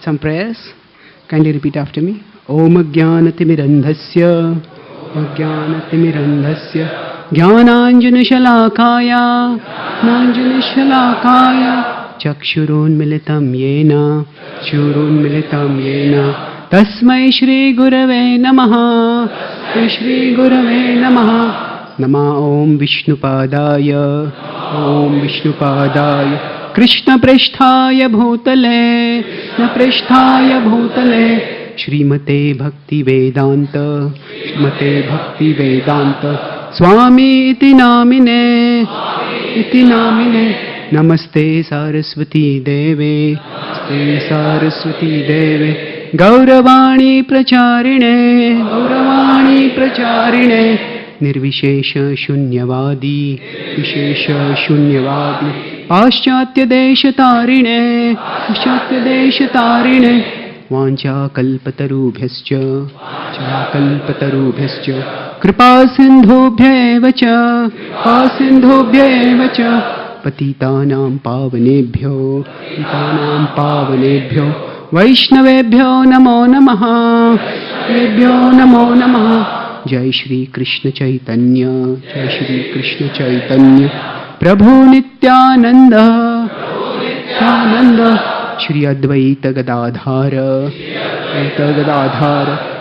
some prayers. Kindly repeat after me. Om Jnanatimirandhasya Jnananjanushalakaya Chakshurunmilitam Yena Tasmai Shri Gurave Namaha Nama Om Vishnupadaya Krishna Preshthaya Bhutale Srimate Bhaktivedanta Swami iti namine Namaste Saraswati Deve Gauravani Pracharine Nirvishesha Shunyavadi Paschatya Deshatarine Vancha kalpatarubhyascha Kripa sindhubhyevacha Patitanam pavanebhyo Vaishnavebhyo namo namaha Jai Shri Krishna Chaitanya Prabhu Nityananda Shri Advaita Gadadhara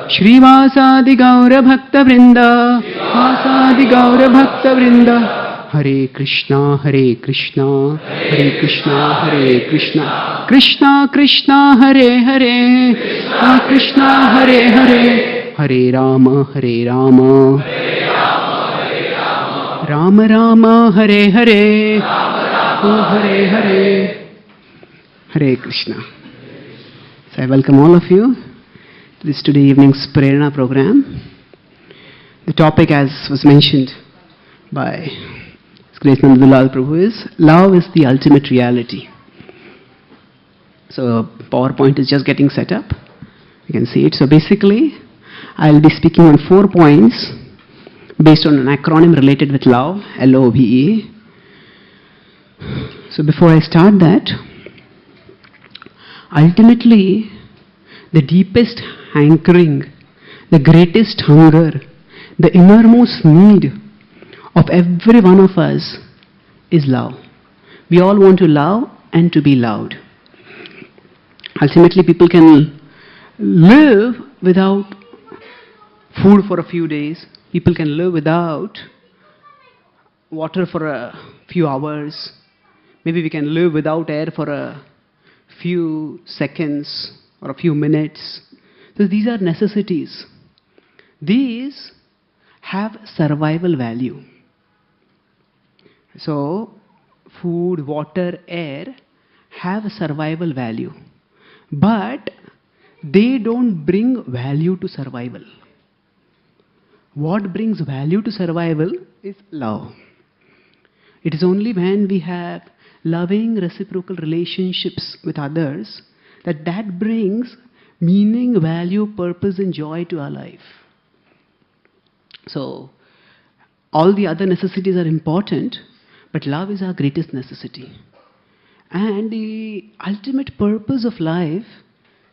Shrivasadi Gaura Bhakta Vrinda Hare Krishna Krishna Krishna Hare Hare Hare Rama Rama Rama Hare Hare Hare Krishna. So I welcome all of you to this today evening's Prerana program. The topic, as was mentioned by His Grace Nandalal Prabhu, is love is the ultimate reality. So PowerPoint is just getting set up. You can see it. So basically, I'll be speaking on 4 points based on an acronym related with love, LOVE. So before I start that, ultimately, the deepest hankering, the greatest hunger, the innermost need of every one of us is love. We all want to love and to be loved. Ultimately, people can live without food for a few days. People can live without water for a few hours. Maybe we can live without air for a few seconds or a few minutes. So these are necessities. These have survival value. So food, water, air have survival value. But they don't bring value to survival. What brings value to survival is love. It is only when we have loving reciprocal relationships with others that brings meaning, value, purpose and joy to our life. So all the other necessities are important, but love is our greatest necessity. And the ultimate purpose of life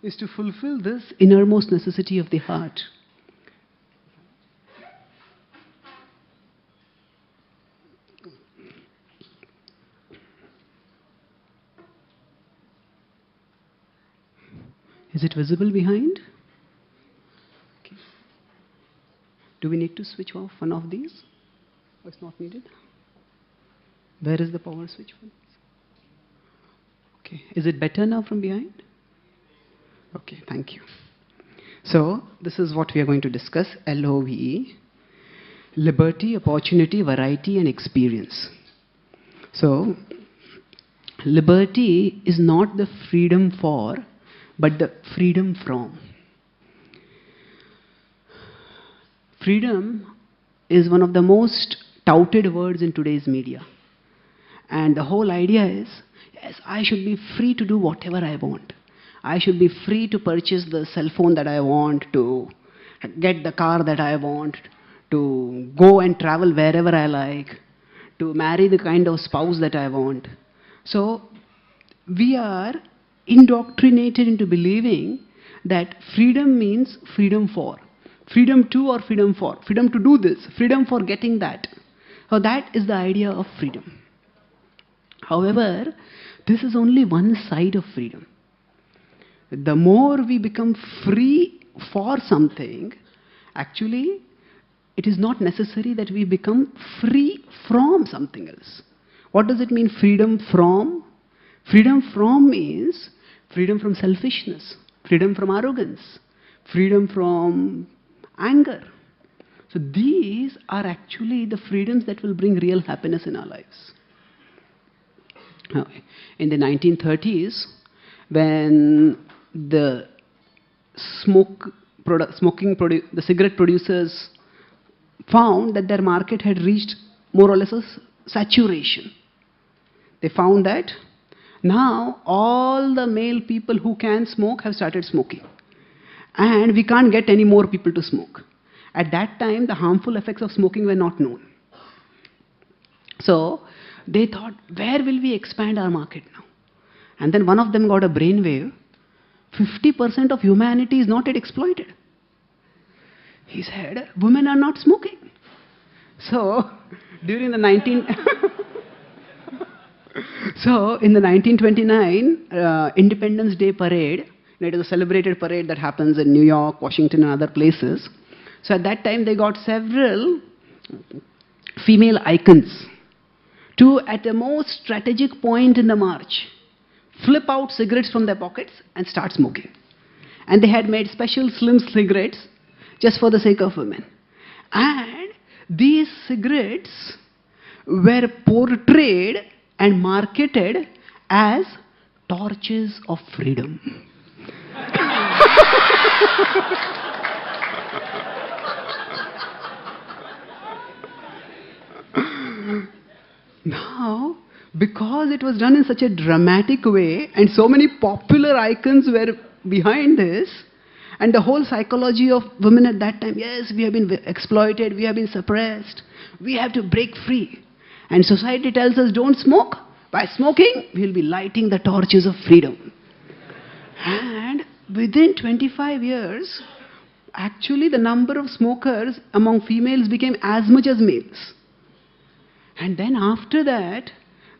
is to fulfill this innermost necessity of the heart. Is it visible behind? Okay. Do we need to switch off one of these? Or it's not needed? Where is the power switch for this? Okay. Is it better now from behind? Okay, thank you. So, this is what we are going to discuss. LOVE. Liberty, opportunity, variety and experience. So, liberty is not the freedom for, but the freedom from. Freedom is one of the most touted words in today's media. And the whole idea is, yes, I should be free to do whatever I want. I should be free to purchase the cell phone that I want, to get the car that I want, to go and travel wherever I like, to marry the kind of spouse that I want. So, we are indoctrinated into believing that freedom means freedom for. Freedom to or freedom for. Freedom to do this. Freedom for getting that. So that is the idea of freedom. However, this is only one side of freedom. The more we become free for something, actually, it is not necessary that we become free from something else. What does it mean, freedom from? Freedom from means freedom from selfishness, freedom from arrogance, freedom from anger. So these are actually the freedoms that will bring real happiness in our lives. In the 1930s, when the cigarette producers found that their market had reached more or less a saturation. They found that now all the male people who can smoke have started smoking. And we can't get any more people to smoke. At that time, the harmful effects of smoking were not known. So they thought, where will we expand our market now? And then one of them got a brainwave. 50% of humanity is not yet exploited. He said, women are not smoking. So during the in the 1929 Independence Day parade, it is a celebrated parade that happens in New York, Washington and other places. So at that time they got several female icons to, at the most strategic point in the march, flip out cigarettes from their pockets and start smoking. And they had made special slim cigarettes just for the sake of women. And these cigarettes were portrayed and marketed as torches of freedom. Now, because it was done in such a dramatic way and so many popular icons were behind this, and the whole psychology of women at that time, yes, we have been exploited, we have been suppressed, we have to break free. And society tells us, don't smoke. By smoking, we'll be lighting the torches of freedom. And within 25 years, actually the number of smokers among females became as much as males. And then after that,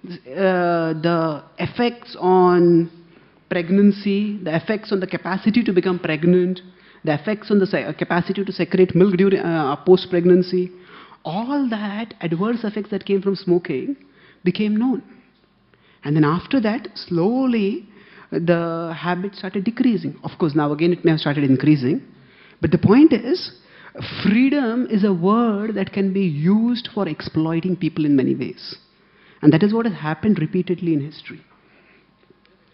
the effects on pregnancy, the effects on the capacity to become pregnant, the effects on the capacity to secrete milk during post-pregnancy, all that adverse effects that came from smoking became known. And then after that, slowly, the habit started decreasing. Of course, now again it may have started increasing. But the point is, freedom is a word that can be used for exploiting people in many ways. And that is what has happened repeatedly in history.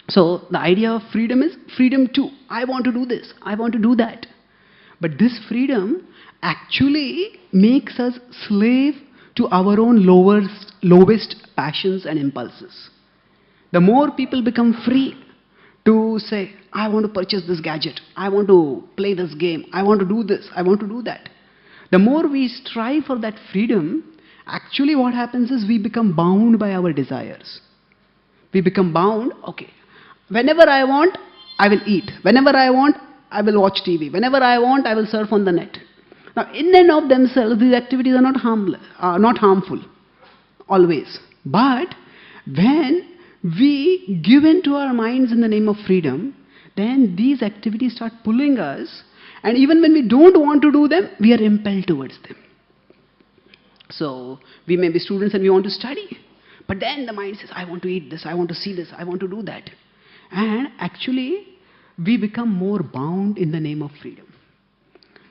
So the idea of freedom is freedom to. I want to do this, I want to do that. But this freedom actually makes us slave to our own lowest passions and impulses. The more people become free to say, I want to purchase this gadget, I want to play this game, I want to do this, I want to do that. The more we strive for that freedom, actually what happens is we become bound by our desires. We become bound, okay, whenever I want, I will eat. Whenever I want, I will watch TV. Whenever I want, I will surf on the net. Now, in and of themselves, these activities are not harmful, always. But when we give in to our minds in the name of freedom, then these activities start pulling us, and even when we don't want to do them, we are impelled towards them. So, we may be students and we want to study, but then the mind says, I want to eat this, I want to see this, I want to do that. And actually, we become more bound in the name of freedom.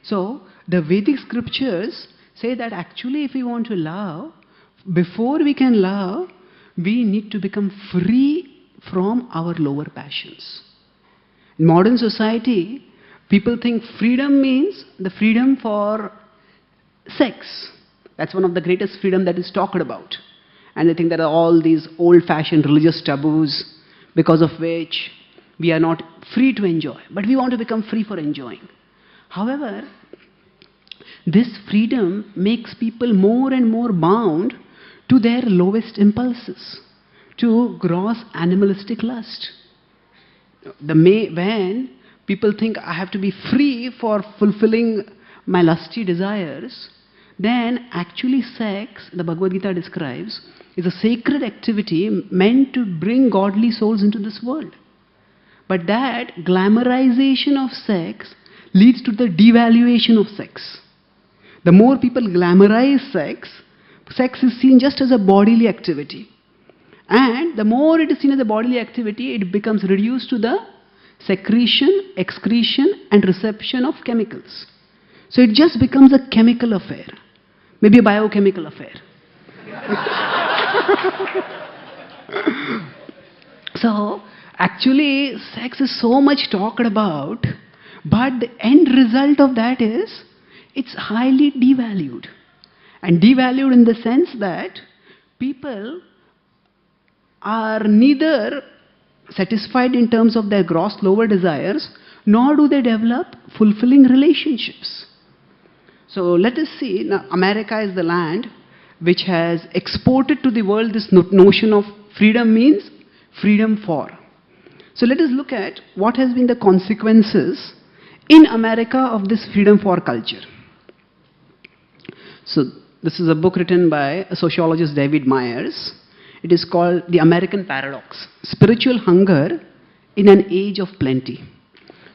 So, the Vedic scriptures say that actually if we want to love, before we can love, we need to become free from our lower passions. In modern society, people think freedom means the freedom for sex. That's one of the greatest freedom that is talked about. And they think there are all these old-fashioned religious taboos because of which we are not free to enjoy. But we want to become free for enjoying. However, this freedom makes people more and more bound to their lowest impulses, to gross animalistic lust. when people think I have to be free for fulfilling my lusty desires, then actually sex, the Bhagavad Gita describes, is a sacred activity meant to bring godly souls into this world. But that glamorization of sex leads to the devaluation of sex. The more people glamorize sex, sex is seen just as a bodily activity. And the more it is seen as a bodily activity, it becomes reduced to the secretion, excretion and reception of chemicals. So it just becomes a chemical affair, maybe a biochemical affair. So actually sex is so much talked about, but the end result of that is it's highly devalued. And devalued in the sense that people are neither satisfied in terms of their gross lower desires, nor do they develop fulfilling relationships. So let us see, now America is the land which has exported to the world this notion of freedom means freedom for. So let us look at what has been the consequences in America of this freedom for culture. So this is a book written by a sociologist, David Myers. It is called The American Paradox, Spiritual Hunger in an Age of Plenty.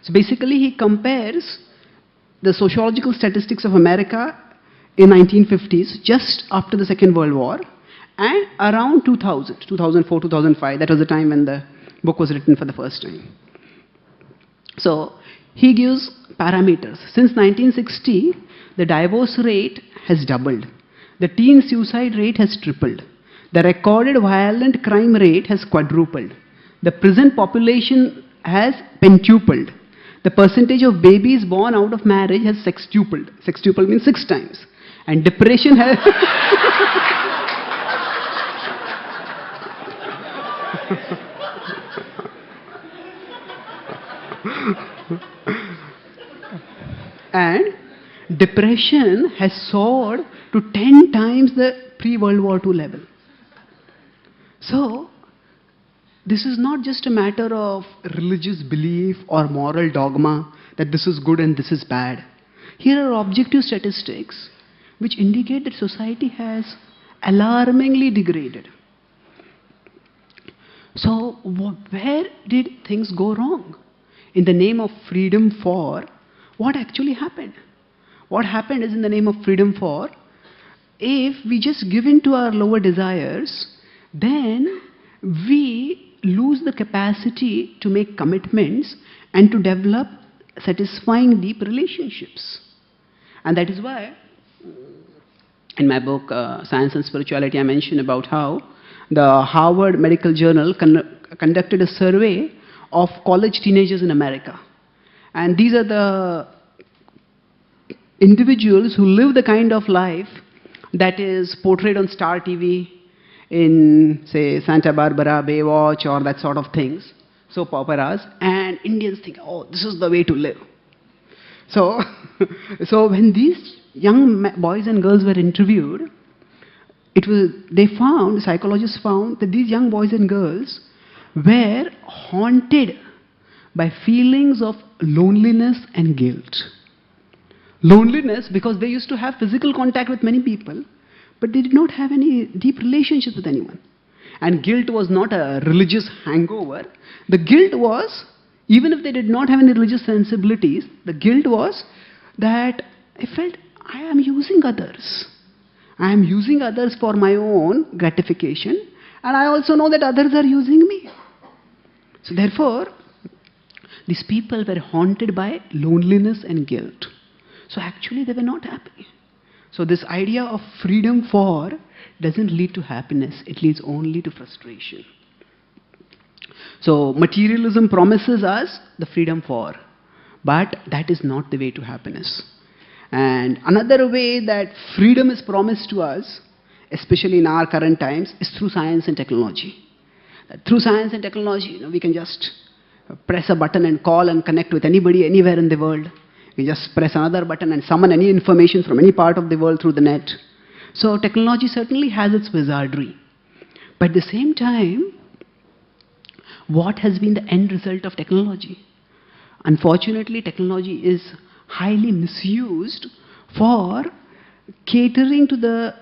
So basically he compares the sociological statistics of America in 1950s, just after the Second World War, and around 2000, 2004, 2005, that was the time when the book was written for the first time. So he gives parameters. Since 1960, the divorce rate has doubled. The teen suicide rate has tripled. The recorded violent crime rate has quadrupled. The prison population has pentupled. The percentage of babies born out of marriage has sextupled. Sextuple means 6 times. And depression has... and depression has soared to 10 times the pre-World War II level. So, this is not just a matter of religious belief or moral dogma that this is good and this is bad. Here are objective statistics which indicate that society has alarmingly degraded. So, where did things go wrong? In the name of freedom for, what actually happened? What happened is, in the name of freedom for, if we just give in to our lower desires, then we lose the capacity to make commitments and to develop satisfying deep relationships. And that is why, in my book, Science and Spirituality, I mentioned about how the Harvard Medical Journal conducted a survey of college teenagers in America. And these are the individuals who live the kind of life that is portrayed on Star TV in, say, Santa Barbara, Baywatch, or that sort of things, soap operas, and Indians think, oh, this is the way to live. So, so when these young boys and girls were interviewed, psychologists found that these young boys and girls were haunted by feelings of loneliness and guilt. Loneliness because they used to have physical contact with many people, but they did not have any deep relationships with anyone. And guilt was not a religious hangover. The guilt was, even if they did not have any religious sensibilities, the guilt was that I felt I am using others. I am using others for my own gratification, and I also know that others are using me. So therefore, these people were haunted by loneliness and guilt. So actually they were not happy. So this idea of freedom for doesn't lead to happiness, it leads only to frustration. So materialism promises us the freedom for, but that is not the way to happiness. And another way that freedom is promised to us, especially in our current times, is through science and technology. That through science and technology, we can just press a button and call and connect with anybody anywhere in the world. We just press another button and summon any information from any part of the world through the net. So technology certainly has its wizardry. But at the same time, what has been the end result of technology? Unfortunately, technology is highly misused for catering to the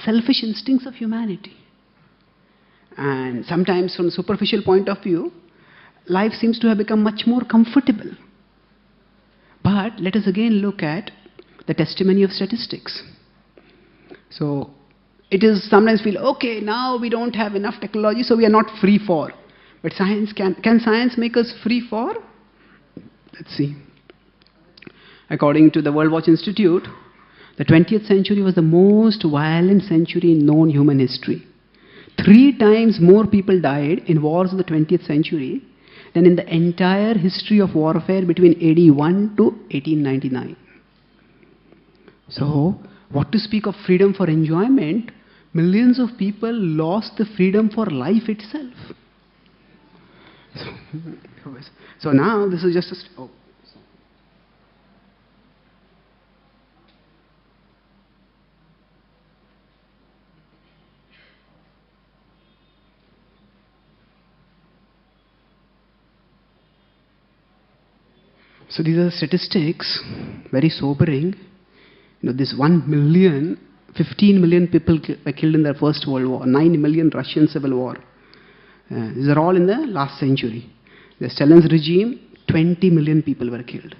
selfish instincts of humanity. And sometimes, from a superficial point of view, life seems to have become much more comfortable. But let us again look at the testimony of statistics. So, it is sometimes feel, okay, now we don't have enough technology, so we are not free for. But science can science make us free for? Let's see. According to the World Watch Institute, the 20th century was the most violent century in known human history. 3 times more people died in wars of the 20th century than in the entire history of warfare between AD 1 to 1899. So, what to speak of freedom for enjoyment? Millions of people lost the freedom for life itself. So now this is just a... So these are statistics, very sobering. This 1 million, 15 million people were killed in the First World War, 9 million Russian Civil War. These are all in the last century. The Stalin's regime, 20 million people were killed.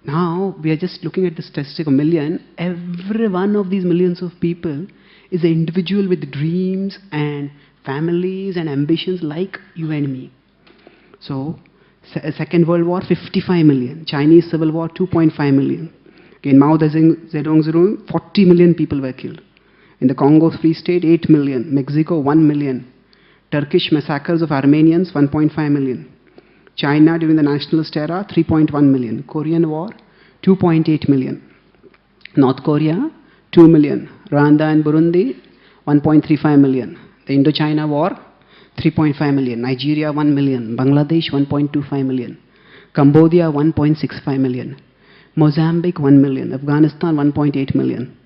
Now we are just looking at the statistic of million. Every one of these millions of people is an individual with dreams and families and ambitions like you and me. So, Second World War, 55 million. Chinese Civil War, 2.5 million. In Mao Zedong's rule, 40 million people were killed. In the Congo Free State, 8 million. Mexico, 1 million. Turkish massacres of Armenians, 1.5 million. China during the nationalist era, 3.1 million. Korean War, 2.8 million. North Korea, 2 million. Rwanda and Burundi, 1.35 million. The Indochina War, 3.5 million. Nigeria, 1 million. Bangladesh, 1.25 million. Cambodia, 1.65 million. Mozambique, 1 million. Afghanistan, 1.8 million.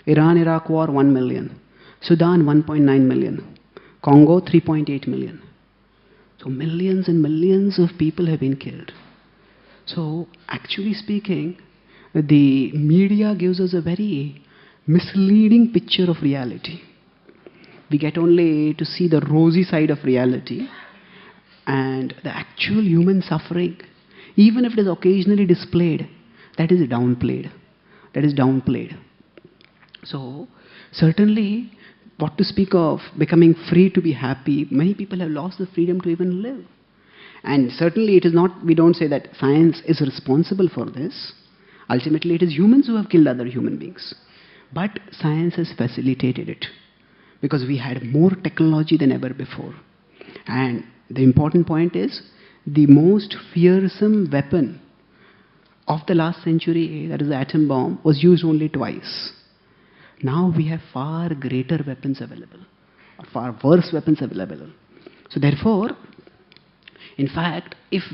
Iran-Iraq War, 1 million. Sudan, 1.9 million. Congo, 3.8 million. So millions and millions of people have been killed. So actually speaking, the media gives us a very misleading picture of reality. We get only to see the rosy side of reality, and the actual human suffering, even if it is occasionally displayed, that is downplayed. That is downplayed. So certainly, what to speak of becoming free to be happy, many people have lost the freedom to even live. And certainly it is not, we don't say that science is responsible for this. Ultimately it is humans who have killed other human beings. But science has facilitated it, because we had more technology than ever before. And the important point is, the most fearsome weapon of the last century, that is the atom bomb, was used only twice. Now we have far greater weapons available, or far worse weapons available. So therefore, in fact, if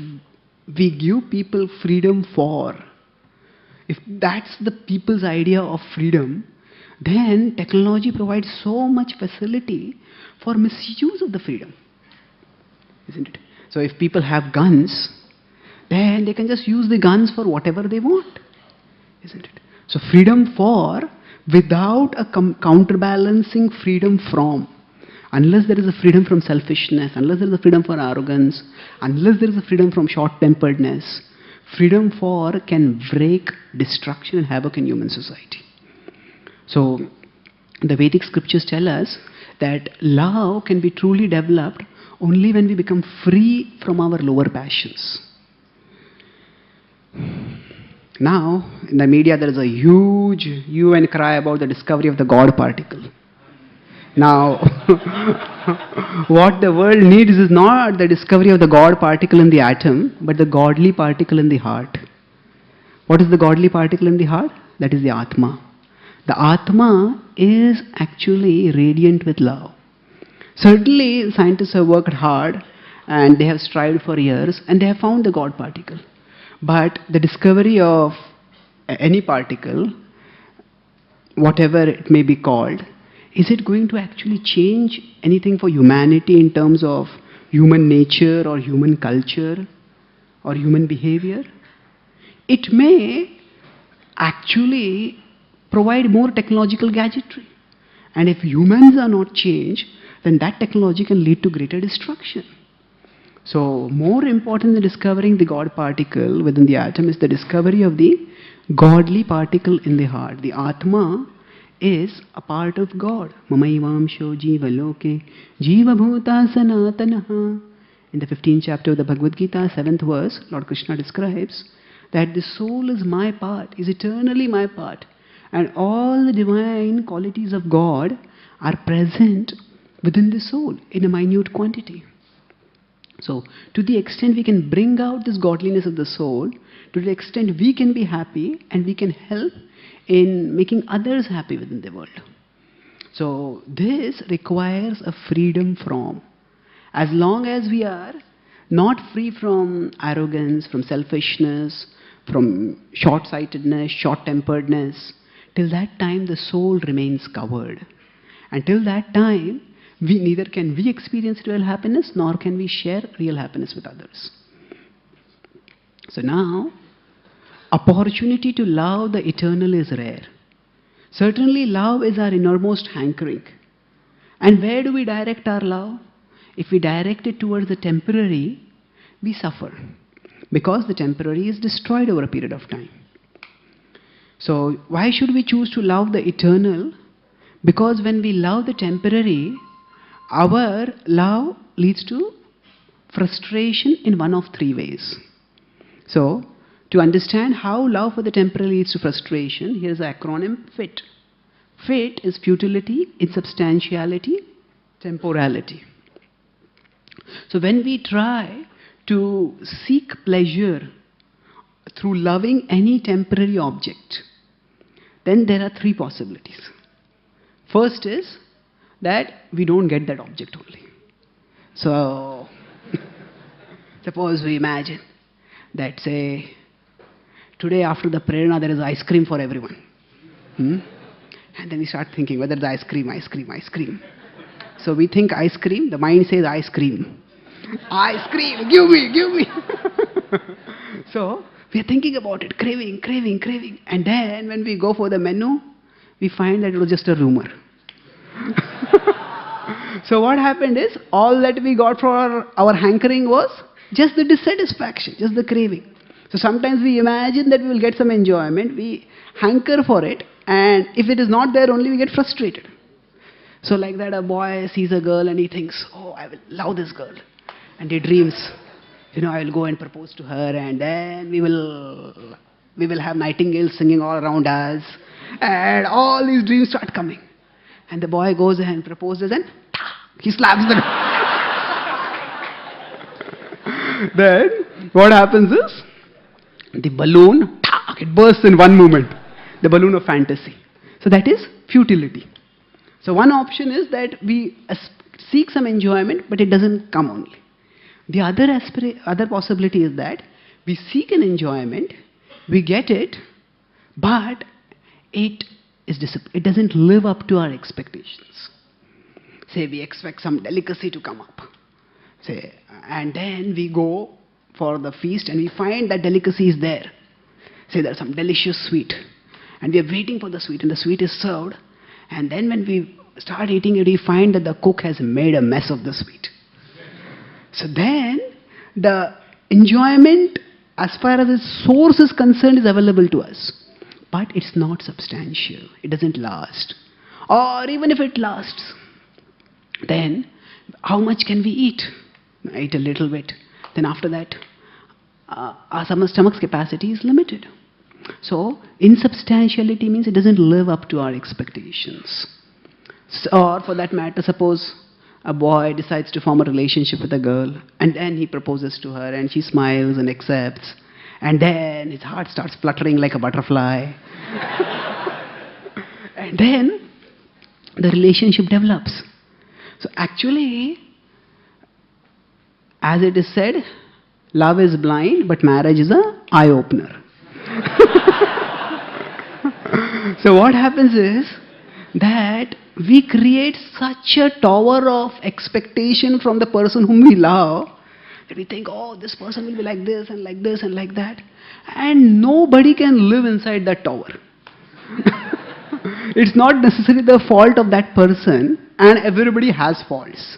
we give people freedom if that's the people's idea of freedom, then technology provides so much facility for misuse of the freedom, isn't it? So if people have guns, then they can just use the guns for whatever they want, isn't it? So freedom without a counterbalancing freedom from. Unless there is a freedom from selfishness, unless there is a freedom for arrogance, unless there is a freedom from short-temperedness, freedom can break destruction and havoc in human society. So the Vedic scriptures tell us that love can be truly developed only when we become free from our lower passions. Now, in the media there is a huge hue and cry about the discovery of the God particle. Now, what the world needs is not the discovery of the God particle in the atom, but the godly particle in the heart. What is the godly particle in the heart? That is the Atma. The Atma is actually radiant with love. Certainly, scientists have worked hard and they have strived for years and they have found the God particle. But the discovery of any particle, whatever it may be called, is it going to actually change anything for humanity in terms of human nature or human culture or human behavior. It may actually provide more technological gadgetry. And if humans are not changed, then that technology can lead to greater destruction. So, more important than discovering the God particle within the atom is the discovery of the godly particle in the heart. The Atma is a part of God. Mamaivamsho jiva loke jiva bhuta sanatanaha. In the 15th chapter of the Bhagavad Gita, 7th verse, Lord Krishna describes that the soul is my part, is eternally my part. And all the divine qualities of God are present within the soul in a minute quantity. So, to the extent we can bring out this godliness of the soul, to the extent we can be happy and we can help in making others happy within the world. So, this requires a freedom from. As long as we are not free from arrogance, from selfishness, from short-sightedness, short-temperedness, till that time the soul remains covered. Until that time, neither can we experience real happiness, nor can we share real happiness with others. So now, opportunity to love the eternal is rare. Certainly love is our innermost hankering. And where do we direct our love? If we direct it towards the temporary, we suffer. Because the temporary is destroyed over a period of time. So why should we choose to love the eternal? Because when we love the temporary, our love leads to frustration in one of three ways. So, to understand how love for the temporary leads to frustration, here is the acronym FIT. FIT is futility, insubstantiality, temporality. So when we try to seek pleasure through loving any temporary object, then there are three possibilities. First is that we don't get that object only. So, suppose we imagine that, say, today after the Prerana there is ice cream for everyone. And then we start thinking whether the ice cream. So we think ice cream, the mind says ice cream. Ice cream, give me. So, we are thinking about it, craving. And then when we go for the menu, we find that it was just a rumor. So what happened is, all that we got for our hankering was just the dissatisfaction, just the craving. So sometimes we imagine that we will get some enjoyment, we hanker for it, and if it is not there only, we get frustrated. So like that, a boy sees a girl and he thinks, oh, I will love this girl. And he dreams, I will go and propose to her, and then we will have nightingales singing all around us, and all these dreams start coming. And the boy goes and proposes, and he slaps the girl. Then what happens is, the balloon, it bursts in one moment, the balloon of fantasy. So that is futility. So one option is that we seek some enjoyment, but it doesn't come only. The other possibility is that we seek an enjoyment, we get it, but it doesn't live up to our expectations. Say we expect some delicacy to come up, and then we go for the feast and we find that delicacy is there. Say there's some delicious sweet, and we are waiting for the sweet, and the sweet is served, and then when we start eating it, we find that the cook has made a mess of the sweet. So then, the enjoyment as far as its source is concerned is available to us. But it's not substantial. It doesn't last. Or even if it lasts, then how much can we eat? Eat a little bit. Then after that, our stomach's capacity is limited. So, insubstantiality means it doesn't live up to our expectations. Or for that matter, suppose a boy decides to form a relationship with a girl, and then he proposes to her, and she smiles and accepts, and then his heart starts fluttering like a butterfly. And then the relationship develops. So actually, as it is said, love is blind, but marriage is an eye-opener. So what happens is that we create such a tower of expectation from the person whom we love that we think, oh, this person will be like this and like this and like that. And nobody can live inside that tower. It's not necessarily the fault of that person, and everybody has faults.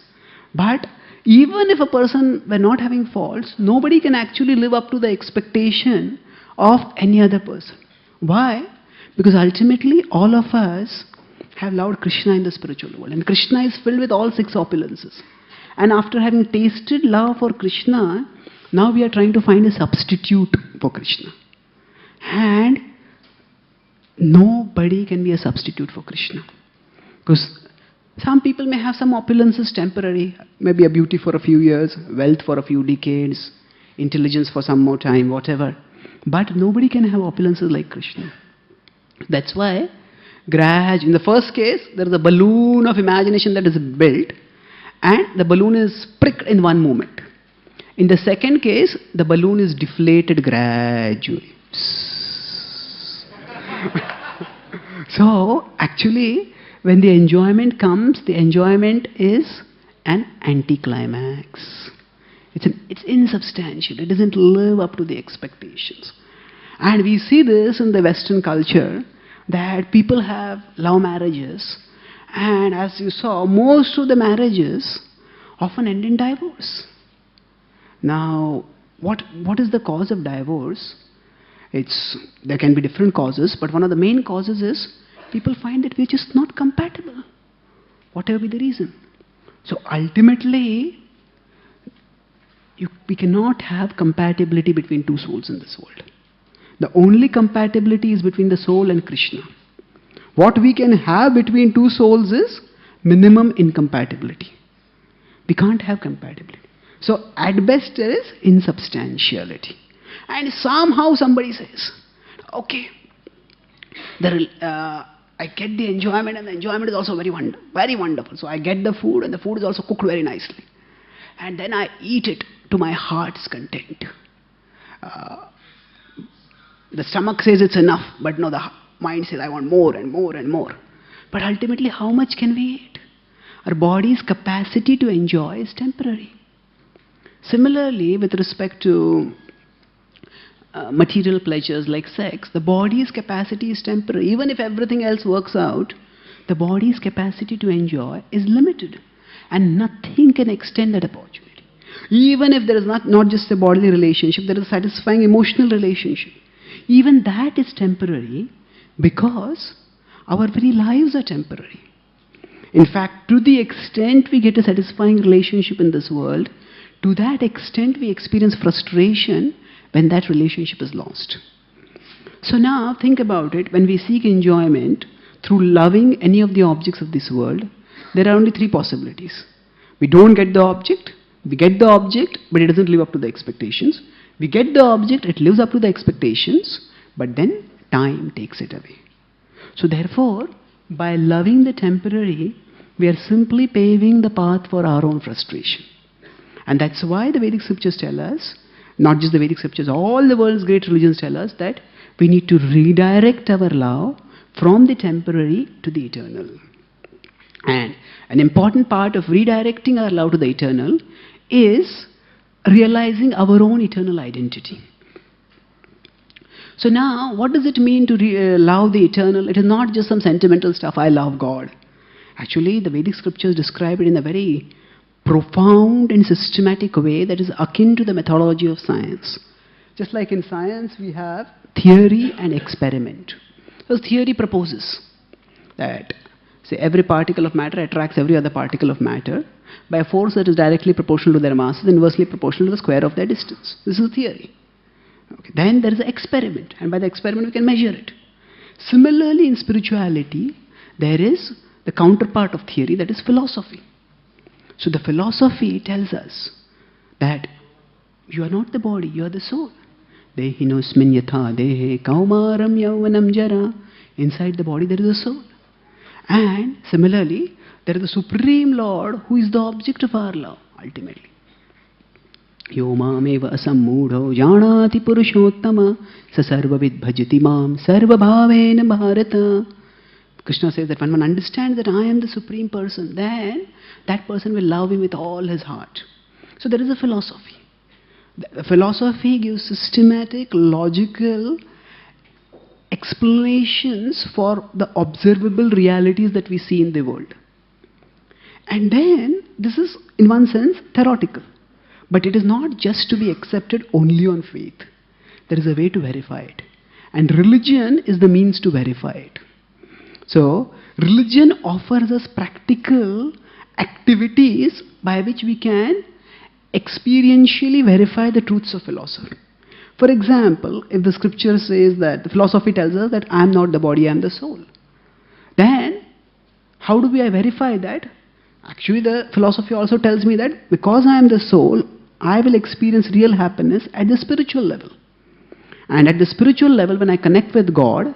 But even if a person were not having faults, nobody can actually live up to the expectation of any other person. Why? Because ultimately all of us have loved Krishna in the spiritual world. And Krishna is filled with all 6 opulences. And after having tasted love for Krishna, now we are trying to find a substitute for Krishna. And nobody can be a substitute for Krishna. Because some people may have some opulences temporary, maybe a beauty for a few years, wealth for a few decades, intelligence for some more time, whatever. But nobody can have opulences like Krishna. That's why, in the first case, there is a balloon of imagination that is built, and the balloon is pricked in one moment. In the second case, the balloon is deflated gradually. So, actually, when the enjoyment comes, the enjoyment is an anticlimax. It's insubstantial. It doesn't live up to the expectations. And we see this in the Western culture, that people have love marriages, and as you saw, most of the marriages often end in divorce. Now, what is the cause of divorce? There can be different causes, but one of the main causes is people find that we're just not compatible, whatever be the reason. So ultimately, we cannot have compatibility between two souls in this world. The only compatibility is between the soul and Krishna. What we can have between two souls is minimum incompatibility. We can't have compatibility. So at best there is insubstantiality. And somehow somebody says, okay, I get the enjoyment, and the enjoyment is also very wonderful. So I get the food, and the food is also cooked very nicely. And then I eat it to my heart's content. The stomach says it's enough, but no, the mind says I want more and more and more. But ultimately, how much can we eat? Our body's capacity to enjoy is temporary. Similarly, with respect to material pleasures like sex, the body's capacity is temporary. Even if everything else works out, the body's capacity to enjoy is limited. And nothing can extend that opportunity. Even if there is not just a bodily relationship, there is a satisfying emotional relationship. Even that is temporary because our very lives are temporary. In fact, to the extent we get a satisfying relationship in this world, to that extent we experience frustration when that relationship is lost. So now think about it. When we seek enjoyment through loving any of the objects of this world, there are only 3 possibilities. We don't get the object, we get the object, but it doesn't live up to the expectations. We get the object, it lives up to the expectations, but then time takes it away. So therefore, by loving the temporary, we are simply paving the path for our own frustration. And that's why the Vedic scriptures tell us, not just the Vedic scriptures, all the world's great religions tell us that we need to redirect our love from the temporary to the eternal. And an important part of redirecting our love to the eternal is realizing our own eternal identity. So now, what does it mean to love the eternal? It is not just some sentimental stuff, I love God. Actually, the Vedic scriptures describe it in a very profound and systematic way that is akin to the methodology of science. Just like in science, we have theory and experiment. So theory proposes that, say, every particle of matter attracts every other particle of matter by a force that is directly proportional to their masses, inversely proportional to the square of their distance. This is theory. Okay. Then there is an experiment, and by the experiment we can measure it. Similarly, in spirituality, there is the counterpart of theory, that is philosophy. So the philosophy tells us that you are not the body, you are the soul. Dehinosmin yatha dehe kaumaram yauvanam jara. Inside the body there is a soul. And similarly, there is the Supreme Lord who is the object of our love, ultimately. Yo mameva asammudho janati purushottama sa sarvavid bhajati mam sarva bhavena bharata. Krishna says that when one understands that I am the Supreme Person, then that person will love me with all his heart. So there is a philosophy. The philosophy gives systematic, logical explanations for the observable realities that we see in the world. And then, this is in one sense theoretical. But it is not just to be accepted only on faith. There is a way to verify it. And religion is the means to verify it. So, religion offers us practical activities by which we can experientially verify the truths of philosophy. For example, if the scripture says that, the philosophy tells us that I am not the body, I am the soul. Then, how do I verify that? Actually, the philosophy also tells me that because I am the soul, I will experience real happiness at the spiritual level. And at the spiritual level, when I connect with God,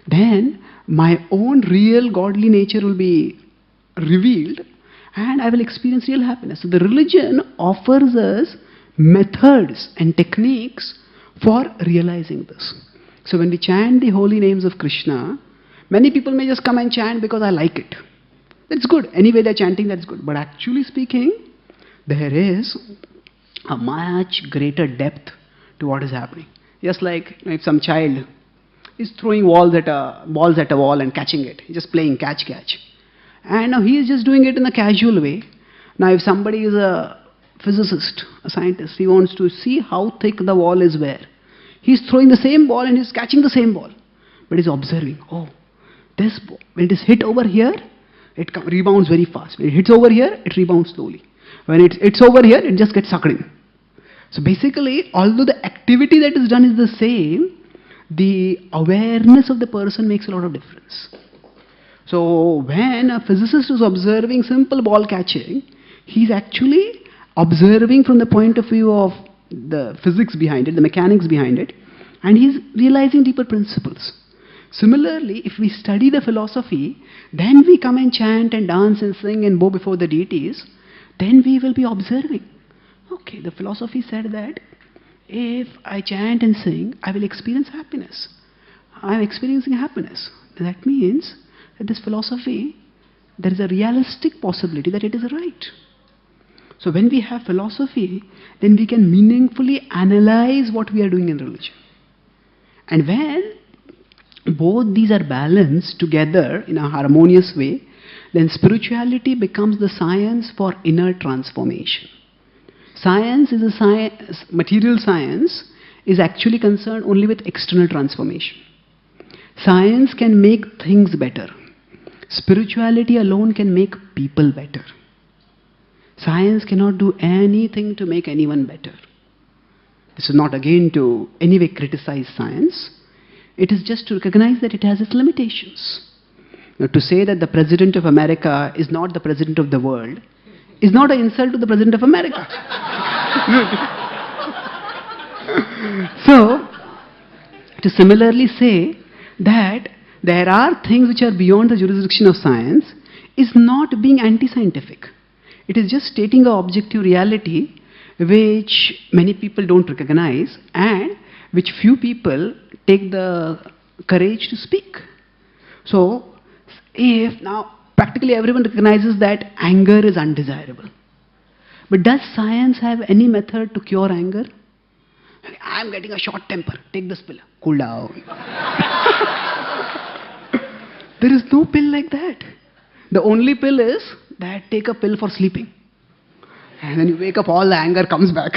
then my own real godly nature will be revealed and I will experience real happiness. So the religion offers us methods and techniques for realizing this. So when we chant the holy names of Krishna, many people may just come and chant because I like it. That's good. Anyway, they're chanting, that's good. But actually speaking, there is a much greater depth to what is happening. Just like if some child is throwing balls at a wall and catching it. He's just playing catch. And now he is just doing it in a casual way. Now if somebody is a physicist, a scientist, he wants to see how thick the wall is where. He's throwing the same ball and he's catching the same ball. But he's observing, oh, this ball, when it is hit over here, it rebounds very fast. When it hits over here, it rebounds slowly. When it's over here, it just gets sucked in. So basically, although the activity that is done is the same, the awareness of the person makes a lot of difference. So when a physicist is observing simple ball catching, he's actually observing from the point of view of the physics behind it, the mechanics behind it, and he's realizing deeper principles. Similarly, if we study the philosophy, then we come and chant and dance and sing and bow before the deities, then we will be observing. Okay, the philosophy said that if I chant and sing, I will experience happiness. I am experiencing happiness. That means that this philosophy, there is a realistic possibility that it is right. So when we have philosophy, then we can meaningfully analyze what we are doing in religion. And when both these are balanced together in a harmonious way, then spirituality becomes the science for inner transformation. Science is a science, material science is actually concerned only with external transformation. Science can make things better. Spirituality alone can make people better. Science cannot do anything to make anyone better. This is not again to anyway criticize science. It is just to recognize that it has its limitations. Now, to say that the President of America is not the President of the world is not an insult to the President of America. So, to similarly say that there are things which are beyond the jurisdiction of science is not being anti-scientific. It is just stating an objective reality which many people don't recognize and which few people take the courage to speak. So, if now practically everyone recognizes that anger is undesirable. But does science have any method to cure anger? I am getting a short temper. Take this pill. Cool down. There is no pill like that. The only pill is that take a pill for sleeping. And then you wake up, all the anger comes back.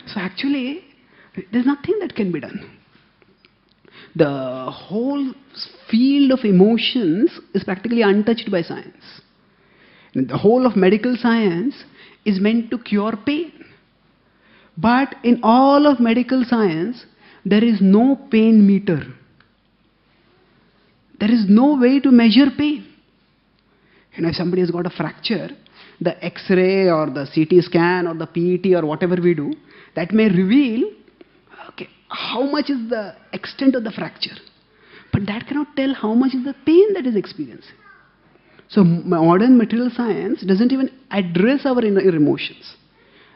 So actually, there's nothing that can be done. The whole field of emotions is practically untouched by science. The whole of medical science is meant to cure pain. But in all of medical science, there is no pain meter. There is no way to measure pain. If somebody has got a fracture, the X-ray or the CT scan or the PET or whatever we do, that may reveal how much is the extent of the fracture. But that cannot tell how much is the pain that is experiencing. So modern material science doesn't even address our inner emotions.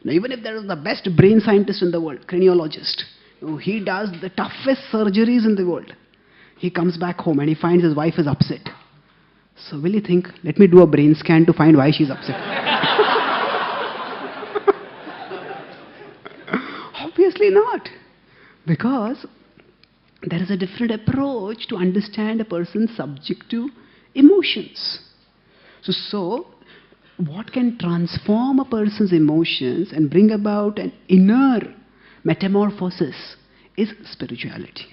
Now even if there is the best brain scientist in the world, craniologist, he does the toughest surgeries in the world. He comes back home and he finds his wife is upset. So will you think, let me do a brain scan to find why she's upset? Obviously not. Because there is a different approach to understand a person's subjective emotions. So what can transform a person's emotions and bring about an inner metamorphosis is spirituality.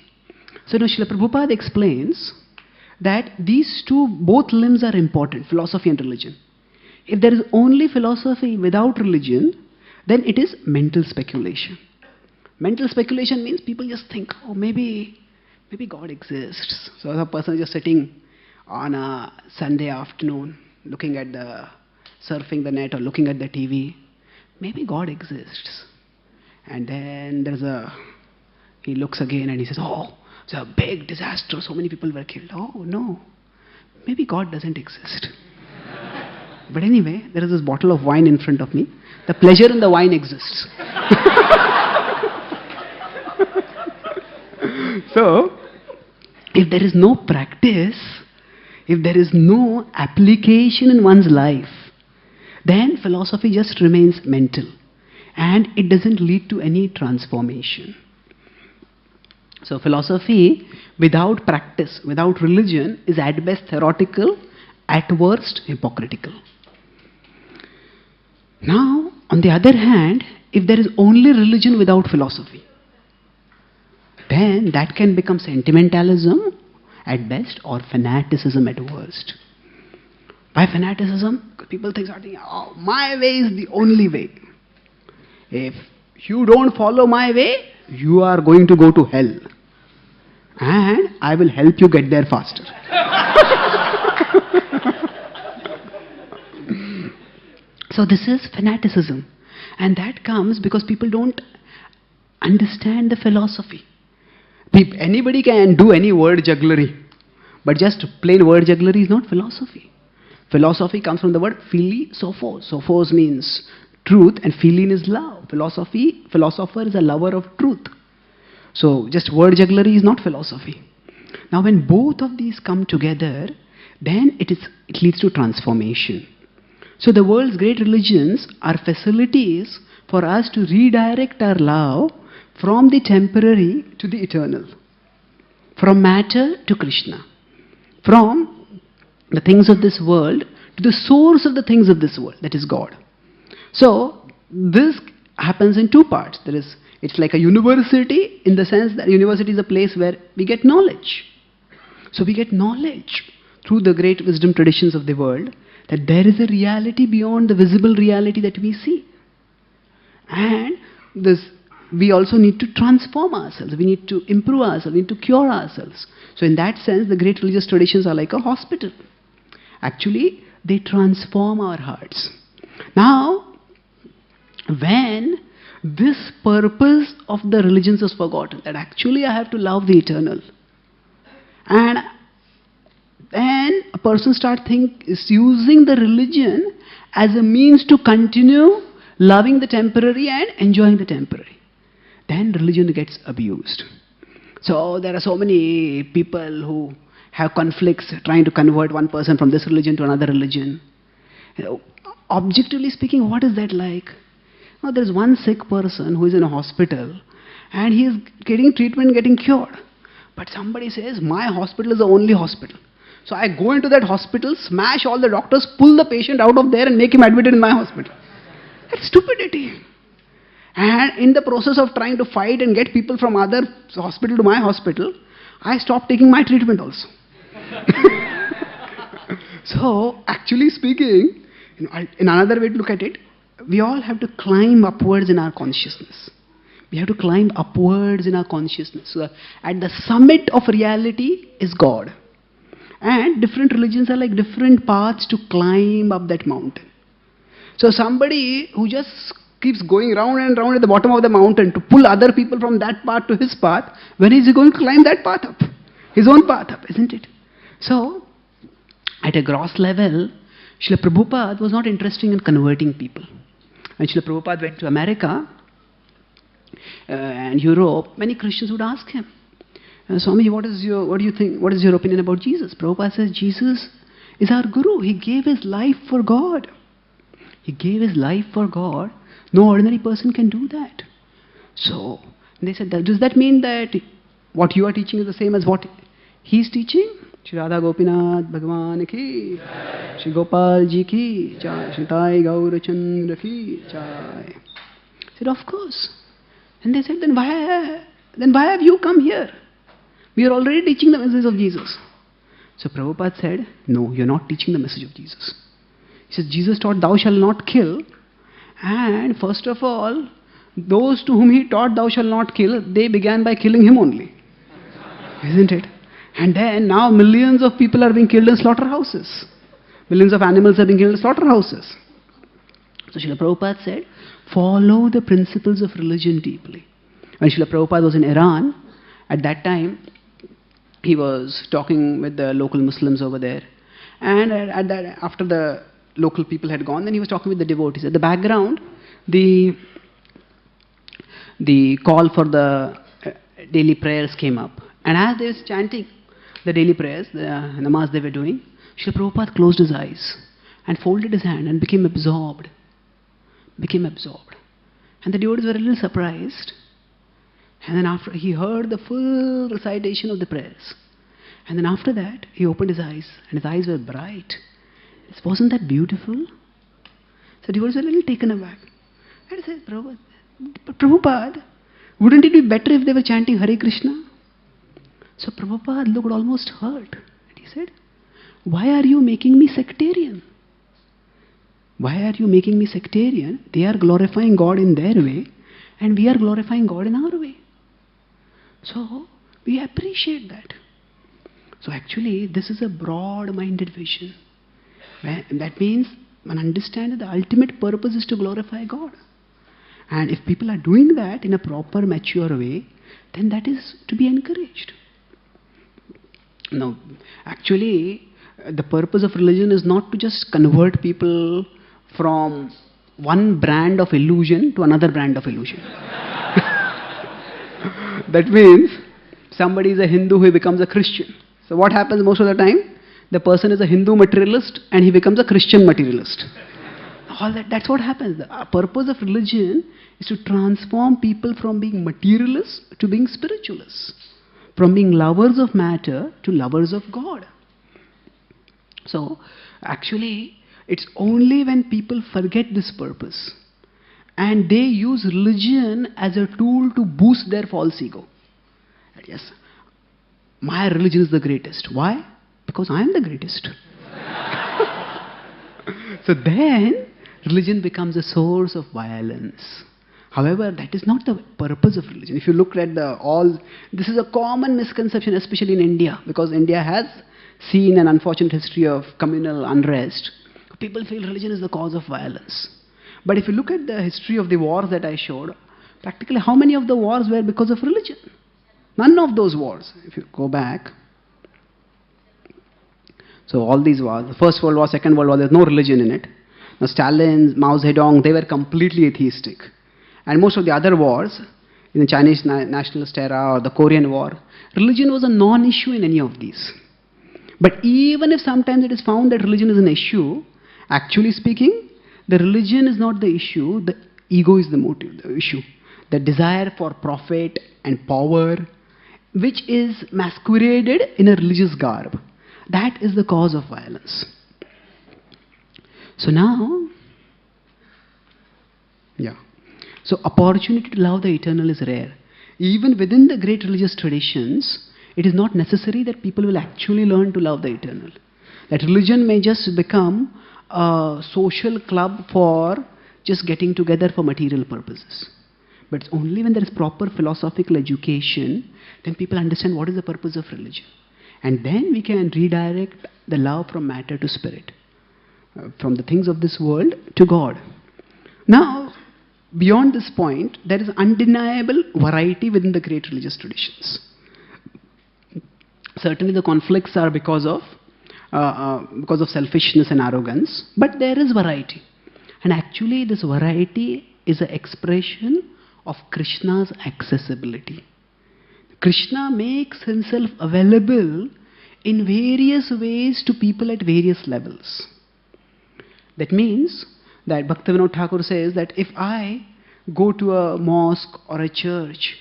So now Srila Prabhupada explains that these two, both limbs are important, philosophy and religion. If there is only philosophy without religion, then it is mental speculation. Mental speculation means people just think, oh, maybe God exists. So a person is just sitting on a Sunday afternoon, looking at surfing the net or looking at the TV. Maybe God exists. And then he looks again and he says, oh, it's a big disaster, so many people were killed. Oh no, maybe God doesn't exist. But anyway, there is this bottle of wine in front of me. The pleasure in the wine exists. So, if there is no practice, if there is no application in one's life, then philosophy just remains mental and it doesn't lead to any transformation. So philosophy without practice, without religion, is at best theoretical, at worst hypocritical. Now, on the other hand, if there is only religion without philosophy, then that can become sentimentalism at best or fanaticism at worst. By fanaticism, people think, oh, my way is the only way. If you don't follow my way, you are going to go to hell. And I will help you get there faster. So this is fanaticism. And that comes because people don't understand the philosophy. Anybody can do any word jugglery. But just plain word jugglery is not philosophy. Philosophy comes from the word philosophos. Sophos means truth and philin is love. Philosopher is a lover of truth. So just word jugglery is not philosophy. Now when both of these come together, then it leads to transformation. So the world's great religions are facilities for us to redirect our love from the temporary to the eternal. From matter to Krishna. From the things of this world to the source of the things of this world, that is God. So this happens in two parts. It's like a university in the sense that university is a place where we get knowledge. So we get knowledge through the great wisdom traditions of the world that there is a reality beyond the visible reality that we see. And we also need to transform ourselves. We need to improve ourselves. We need to cure ourselves. So in that sense, the great religious traditions are like a hospital. Actually, they transform our hearts. Now, when this purpose of the religions is forgotten, that actually I have to love the eternal, and then a person is using the religion as a means to continue loving the temporary and enjoying the temporary, then religion gets abused. So there are so many people who have conflicts trying to convert one person from this religion to another religion. Objectively speaking, what is that like? Now there is one sick person who is in a hospital and he is getting treatment, getting cured. But somebody says, my hospital is the only hospital. So I go into that hospital, smash all the doctors, pull the patient out of there and make him admitted in my hospital. That's stupidity. And in the process of trying to fight and get people from other hospital to my hospital, I stopped taking my treatment also. So actually speaking, in another way to look at it, we all have to climb upwards in our consciousness. We have to climb upwards in our consciousness. So at the summit of reality is God. And different religions are like different paths to climb up that mountain. So somebody who just keeps going round and round at the bottom of the mountain to pull other people from that path to his path, when is he going to climb that path up? His own path up, isn't it? So, at a gross level, Srila Prabhupada was not interested in converting people. When Srila Prabhupada went to America and Europe, many Christians would ask him, Swami, what do you think? What is your opinion about Jesus? Prabhupada says, Jesus is our Guru. He gave his life for God. He gave his life for God. No ordinary person can do that. So, they said, does that mean that what you are teaching is the same as what he is teaching? Shri Radha Gopinath Bhagwan ki, Shri Gopal ji ki, Jai, Shri Tai Gaura Chandra ki, Jai. I said, of course. And they said, then why have you come here? We are already teaching the message of Jesus. So Prabhupada said, no, you're not teaching the message of Jesus. He says, Jesus taught, thou shalt not kill. And first of all, those to whom he taught, thou shalt not kill, they began by killing him only. Isn't it? And then now millions of people are being killed in slaughterhouses. Millions of animals are being killed in slaughterhouses. So Srila Prabhupada said, follow the principles of religion deeply. When Srila Prabhupada was in Iran, at that time, he was talking with the local Muslims over there. And after the local people had gone, then he was talking with the devotees. At the background, the call for the daily prayers came up. And as they were chanting the daily prayers, the namaz they were doing, Srila Prabhupada closed his eyes and folded his hand and became absorbed. And the devotees were a little surprised. And then after he heard the full recitation of the prayers. And then after that, he opened his eyes, and his eyes were bright. Wasn't that beautiful? So devotees were a little taken aback. And he said, Prabhupada, wouldn't it be better if they were chanting Hare Krishna? So Prabhupada looked almost hurt. And he said, why are you making me sectarian? Why are you making me sectarian? They are glorifying God in their way, and we are glorifying God in our way. So we appreciate that. So actually, this is a broad-minded vision. That means one understands that the ultimate purpose is to glorify God. And if people are doing that in a proper, mature way, then that is to be encouraged. Now, actually, the purpose of religion is not to just convert people from one brand of illusion to another brand of illusion. That means somebody is a Hindu who becomes a Christian. So what happens most of the time? The person is a Hindu materialist and he becomes a Christian materialist. That's what happens. The purpose of religion is to transform people from being materialists to being spiritualists. From being lovers of matter to lovers of God. So actually, it's only when people forget this purpose and they use religion as a tool to boost their false ego. Yes, my religion is the greatest. Why? Because I am the greatest. So then, religion becomes a source of violence. However, that is not the purpose of religion. If you look at this is a common misconception, especially in India, because India has seen an unfortunate history of communal unrest. People feel religion is the cause of violence. But if you look at the history of the wars that I showed, practically how many of the wars were because of religion? None of those wars. If you go back, so all these wars, the First World War, Second World War, there's no religion in it. Now Stalin, Mao Zedong, they were completely atheistic. And most of the other wars, in the Chinese nationalist era or the Korean War, religion was a non-issue in any of these. But even if sometimes it is found that religion is an issue, actually speaking, the religion is not the issue, the ego is the motive, the issue. The desire for profit and power, which is masqueraded in a religious garb. That is the cause of violence. So now, so opportunity to love the eternal is rare. Even within the great religious traditions, it is not necessary that people will actually learn to love the eternal. That religion may just become a social club for just getting together for material purposes. But it's only when there is proper philosophical education, then people understand what is the purpose of religion. And then we can redirect the love from matter to spirit, from the things of this world to God. Now, beyond this point, there is undeniable variety within the great religious traditions. Certainly the conflicts are because of selfishness and arrogance, but there is variety. And actually this variety is an expression of Krishna's accessibility. Krishna makes himself available in various ways to people at various levels. That means that Bhaktivedanta Thakur says that if I go to a mosque or a church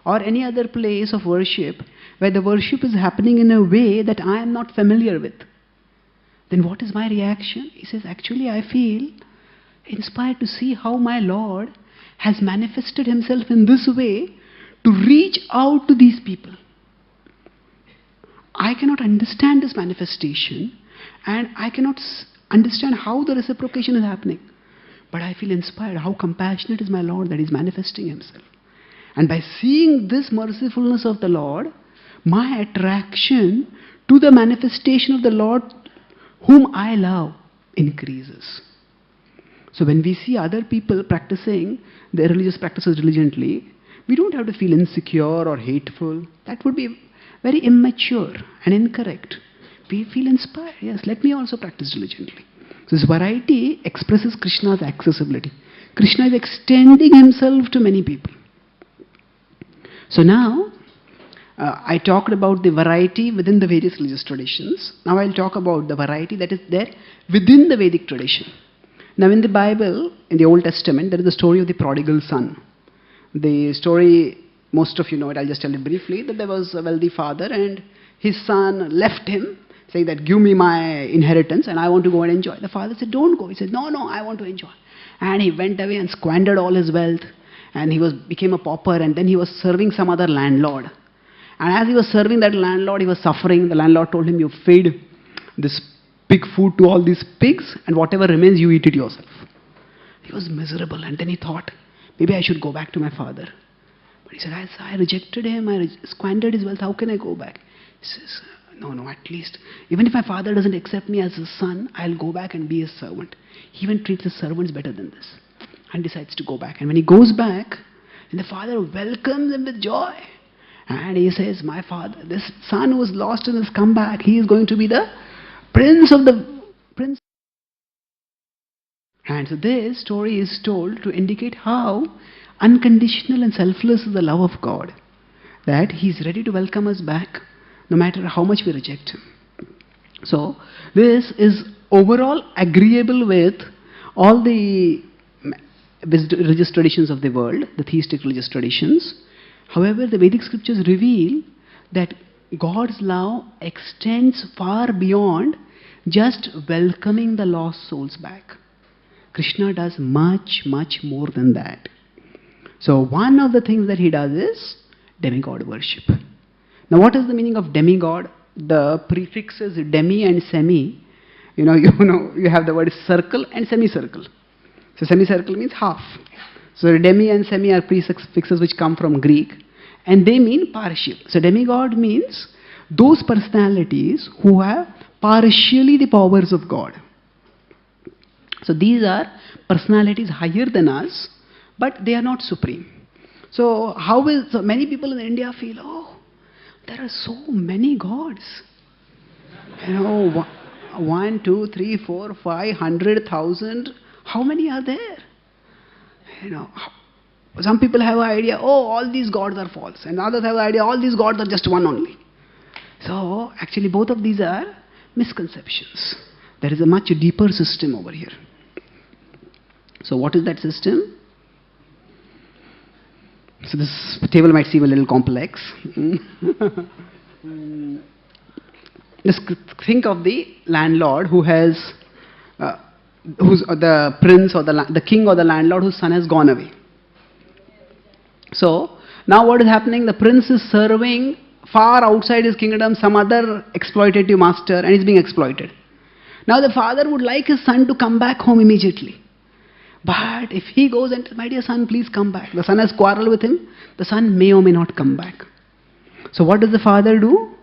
or any other place of worship where the worship is happening in a way that I am not familiar with, then what is my reaction? He says, actually I feel inspired to see how my Lord has manifested himself in this way to reach out to these people. I cannot understand this manifestation and I cannot understand how the reciprocation is happening. But I feel inspired how compassionate is my Lord that He is manifesting Himself. And by seeing this mercifulness of the Lord, my attraction to the manifestation of the Lord whom I love increases. So when we see other people practicing their religious practices diligently, we don't have to feel insecure or hateful. That would be very immature and incorrect. We feel inspired. Yes, let me also practice diligently. So this variety expresses Krishna's accessibility. Krishna is extending himself to many people. So now, I talked about the variety within the various religious traditions. Now I'll talk about the variety that is there within the Vedic tradition. Now in the Bible, in the Old Testament, there is the story of the prodigal son. The story, most of you know it, I'll just tell it briefly, that there was a wealthy father and his son left him, saying that give me my inheritance and I want to go and enjoy. The father said, don't go. He said, no, I want to enjoy. And he went away and squandered all his wealth and he became a pauper, and then he was serving some other landlord. And as he was serving that landlord, he was suffering. The landlord told him, you feed this pig food to all these pigs and whatever remains you eat it yourself. He was miserable, and then he thought, maybe I should go back to my father. But he said, I rejected him, I squandered his wealth, how can I go back? He says, no, at least, even if my father doesn't accept me as his son, I'll go back and be his servant. He even treats his servants better than this. And decides to go back. And when he goes back, and the father welcomes him with joy. And he says, my father, this son who was lost and has come back, he is going to be the prince of the prince. And so this story is told to indicate how unconditional and selfless is the love of God. That He is ready to welcome us back, no matter how much we reject Him. So this is overall agreeable with all the religious traditions of the world, the theistic religious traditions. However, the Vedic scriptures reveal that God's love extends far beyond just welcoming the lost souls back. Krishna does much, much more than that. So one of the things that He does is demigod worship. Now what is the meaning of demigod? The prefixes demi and semi. You have the word circle and semicircle. So semicircle means half. So demi and semi are prefixes which come from Greek, and they mean partial. So demigod means those personalities who have partially the powers of God. So these are personalities higher than us, but they are not supreme. So so many people in India feel, oh, there are so many gods. 1, 2, 3, 4, 5, 100,000. How many are there? Some people have an idea, oh, all these gods are false. And others have an idea, all these gods are just one only. So actually both of these are misconceptions. There is a much deeper system over here. So what is that system? So this table might seem a little complex. Just think of the landlord who has who's the prince or the king or the landlord whose son has gone away. So now what is happening? The prince is serving far outside his kingdom some other exploitative master, and he's being exploited. Now the father would like his son to come back home immediately. But if he goes and says, my dear son, please come back. The son has quarreled with him. The son may or may not come back. So what does the father do?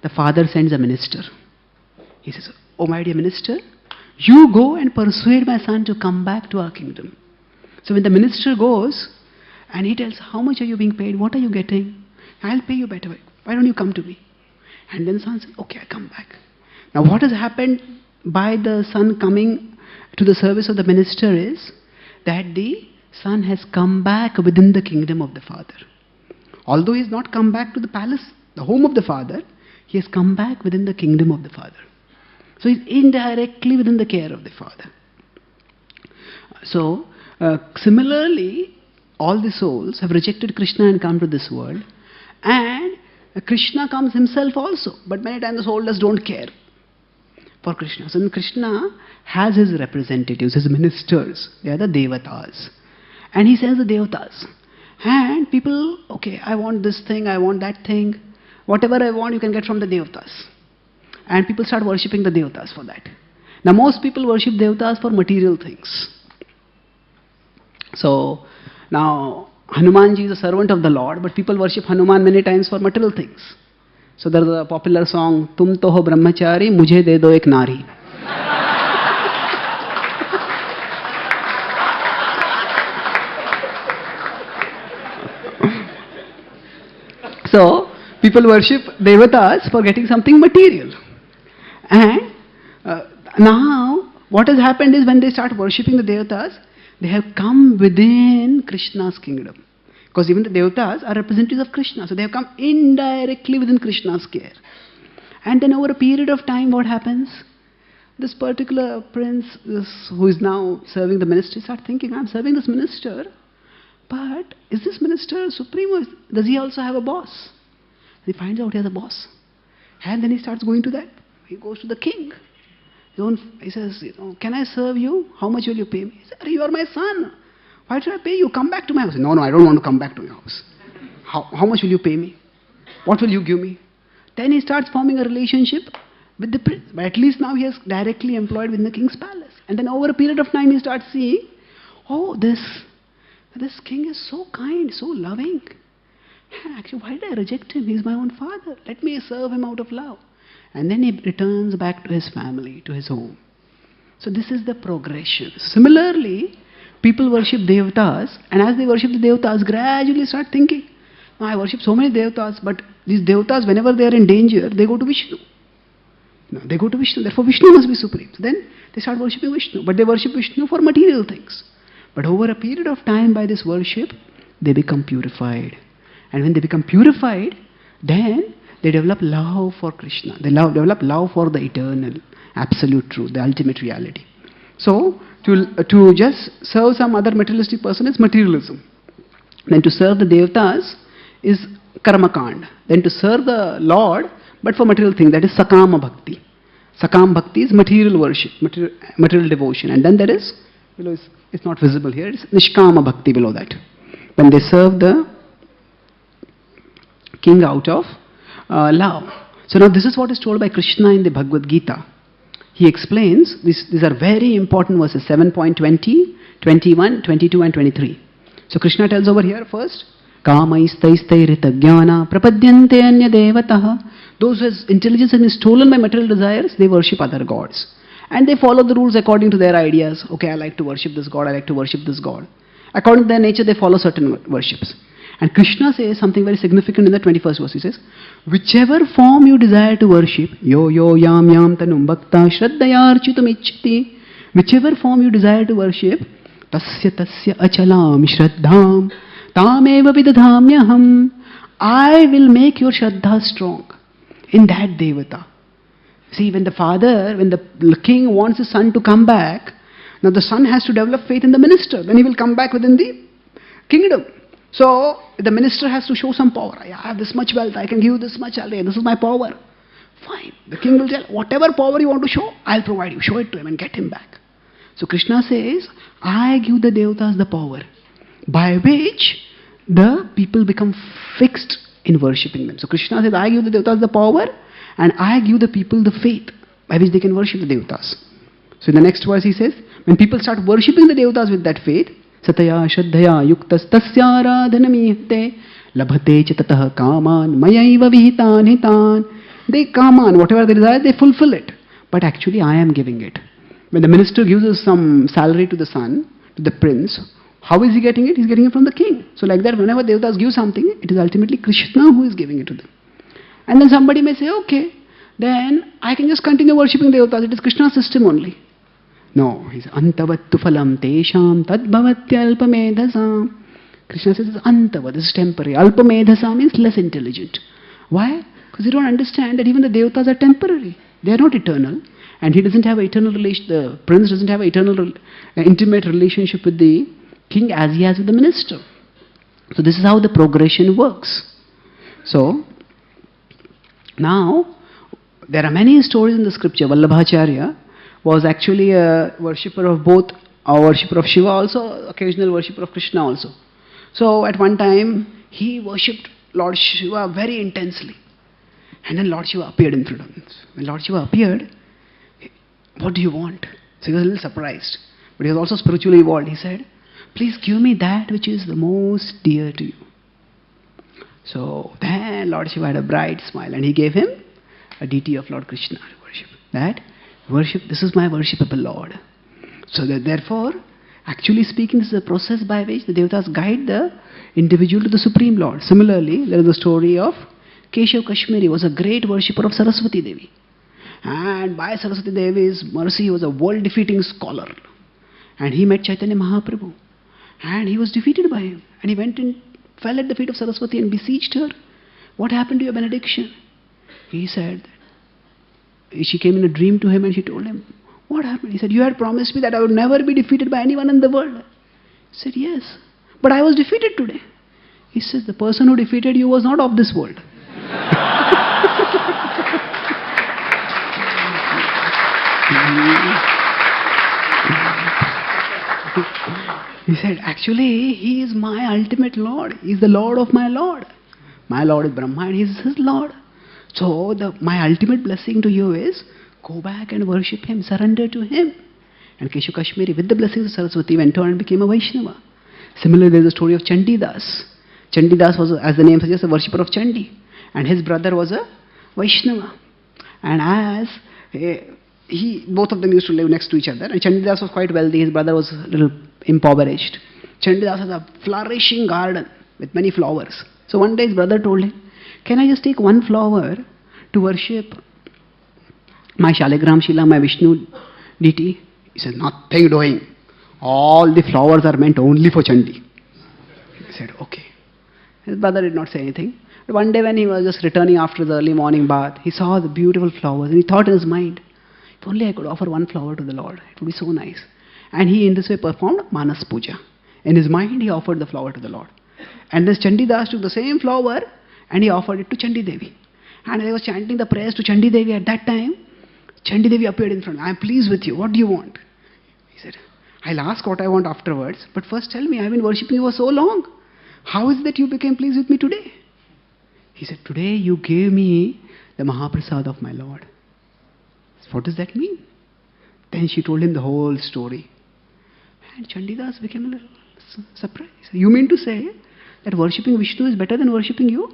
The father sends a minister. He says, oh my dear minister, you go and persuade my son to come back to our kingdom. So when the minister goes and he tells, how much are you being paid? What are you getting? I'll pay you better. Why don't you come to me? And then the son says, okay, I come back. Now what has happened by the son coming to the service of the minister is that the son has come back within the kingdom of the father. Although he has not come back to the palace, the home of the father, he has come back within the kingdom of the Father. So he's indirectly within the care of the Father. So, similarly, all the souls have rejected Krishna and come to this world, and Krishna comes himself also. But many times the souls don't care for Krishna. So Krishna has his representatives, his ministers. They are the devatas. And he sends the devatas. And people, okay, I want this thing, I want that thing. Whatever I want, you can get from the devatas. And people start worshipping the devatas for that. Now most people worship devatas for material things. So, now Hanumanji is a servant of the Lord, but people worship Hanuman many times for material things. So there is a popular song, Tum to ho brahmachari, mujhe de do ek nari. So, people worship devatas for getting something material. And now, what has happened is when they start worshipping the devatas, they have come within Krishna's kingdom. Because even the devatas are representatives of Krishna. So they have come indirectly within Krishna's care. And then over a period of time, what happens? This particular prince, who is now serving the ministry, starts thinking, I'm serving this minister, but is this minister supreme, or does he also have a boss? He finds out he has a boss. And then he starts going to that. He goes to the king. He says, can I serve you? How much will you pay me? He says, you are my son. Why should I pay you? Come back to my house. No, I don't want to come back to your house. How much will you pay me? What will you give me? Then he starts forming a relationship with the prince. But at least now he is directly employed within the king's palace. And then over a period of time he starts seeing, this king is so kind, so loving. Actually, why did I reject him? He's my own father. Let me serve him out of love. And then he returns back to his family, to his home. So this is the progression. Similarly, people worship devatas, and as they worship the devatas, gradually start thinking, now I worship so many devatas, but these devatas, whenever they are in danger, they go to Vishnu. They go to Vishnu, therefore Vishnu must be supreme. So then they start worshipping Vishnu, but they worship Vishnu for material things. But over a period of time, by this worship, they become purified. And when they become purified, then they develop love for Krishna. They develop love for the eternal, absolute truth, the ultimate reality. So, to just serve some other materialistic person is materialism. Then to serve the devatas is karmakand. Then to serve the Lord, but for material things, that is sakama bhakti. Sakama bhakti is material worship, material devotion. And then there is, below it's not visible here, it's nishkama bhakti below that. When they serve the king out of love. So now this is what is told by Krishna in the Bhagavad Gita. He explains, these are very important verses, 7.20, 21, 22 and 23. So Krishna tells over here first, Kamaistaistairita jnana prapadyante anya devataha. Those whose intelligence has been stolen by material desires, they worship other gods. And they follow the rules according to their ideas. Okay, I like to worship this god, I like to worship this god. According to their nature, they follow certain worships. And Krishna says something very significant in the 21st verse. He says, whichever form you desire to worship, yo yam tanum bhakta shraddhaya architam ichchati, whichever form you desire to worship, tasya achalam shraddham tameva vidadhamyaham, I will make your shraddha strong in that devata. See, when the king wants his son to come back, now the son has to develop faith in the minister, then he will come back within the kingdom. So, the minister has to show some power. I have this much wealth, I can give you this much salary, this is my power. Fine. The king will tell, whatever power you want to show, I'll provide you. Show it to him and get him back. So Krishna says, I give the devatas the power, by which the people become fixed in worshipping them. So Krishna says, I give the devatas the power, and I give the people the faith, by which they can worship the devatas. So in the next verse he says, when people start worshipping the devatas with that faith, Sataya Shraddhaya Yuktas Tasya Radhanamihte Labhate Chatataha Kaman Mayaiva Vihitan Hitan. They kaman, whatever they desire, they fulfill it. But actually I am giving it. When the minister gives us some salary to the son, to the prince, how is he getting it? He is getting it from the king. So like that, whenever devatas give something, it is ultimately Krishna who is giving it to them. And then somebody may say, okay, then I can just continue worshipping devatas. It is Krishna's system only. No, he says, Antavattu phalam tesham tadbhavatya alpamedhasam. Krishna says, Antava, this is temporary. Alpamedhasa means less intelligent. Why? Because they don't understand that even the devatas are temporary. They are not eternal. And he doesn't have an eternal relation, the prince doesn't have an eternal, intimate relationship with the king as he has with the minister. So this is how the progression works. So, now, there are many stories in the scripture. Vallabhacharya was actually a worshipper of both, a worshipper of Shiva also, occasional worshipper of Krishna also. So at one time, he worshipped Lord Shiva very intensely. And then Lord Shiva appeared in front of him. When Lord Shiva appeared, what do you want? So he was a little surprised. But he was also spiritually evolved. He said, please give me that which is the most dear to you. So then Lord Shiva had a bright smile and he gave him a deity of Lord Krishna to worship. That worship, this is my worshipable Lord. So that therefore, actually speaking, this is a process by which the devatas guide the individual to the Supreme Lord. Similarly, there is the story of Keshav Kashmiri, was a great worshipper of Saraswati Devi. And by Saraswati Devi's mercy, he was a world-defeating scholar. And he met Chaitanya Mahaprabhu. And he was defeated by him. And he went and fell at the feet of Saraswati and beseeched her. What happened to your benediction? He said, she came in a dream to him and she told him, what happened? He said, you had promised me that I would never be defeated by anyone in the world. He said, yes. But I was defeated today. He says, the person who defeated you was not of this world. He said, actually, he is my ultimate Lord. He is the Lord of my Lord. My Lord is Brahma and he is his Lord. So, my ultimate blessing to you is, go back and worship him, surrender to him. And Keshav Kashmiri, with the blessings of Saraswati, went on and became a Vaishnava. Similarly, there is the story of Chandidas. Chandidas was, as the name suggests, a worshipper of Chandi. And his brother was a Vaishnava. And as both of them used to live next to each other. And Chandidas was quite wealthy, his brother was a little impoverished. Chandidas has a flourishing garden with many flowers. So one day his brother told him, can I just take one flower to worship my Shaligram Shila, my Vishnu deity? He said, nothing doing. All the flowers are meant only for Chandi. He said, okay. His brother did not say anything. But one day when he was just returning after the early morning bath, he saw the beautiful flowers and he thought in his mind, if only I could offer one flower to the Lord, it would be so nice. And he in this way performed Manas Puja. In his mind he offered the flower to the Lord. And this Chandidas took the same flower and he offered it to Chandi Devi. And he was chanting the prayers to Chandi Devi. At that time, Chandi Devi appeared in front. I am pleased with you. What do you want? He said, I'll ask what I want afterwards. But first tell me, I've been worshipping you for so long. How is it that you became pleased with me today? He said, today you gave me the Mahaprasad of my Lord. What does that mean? Then she told him the whole story. And Chandidas became a little surprised. You mean to say that worshipping Vishnu is better than worshipping you?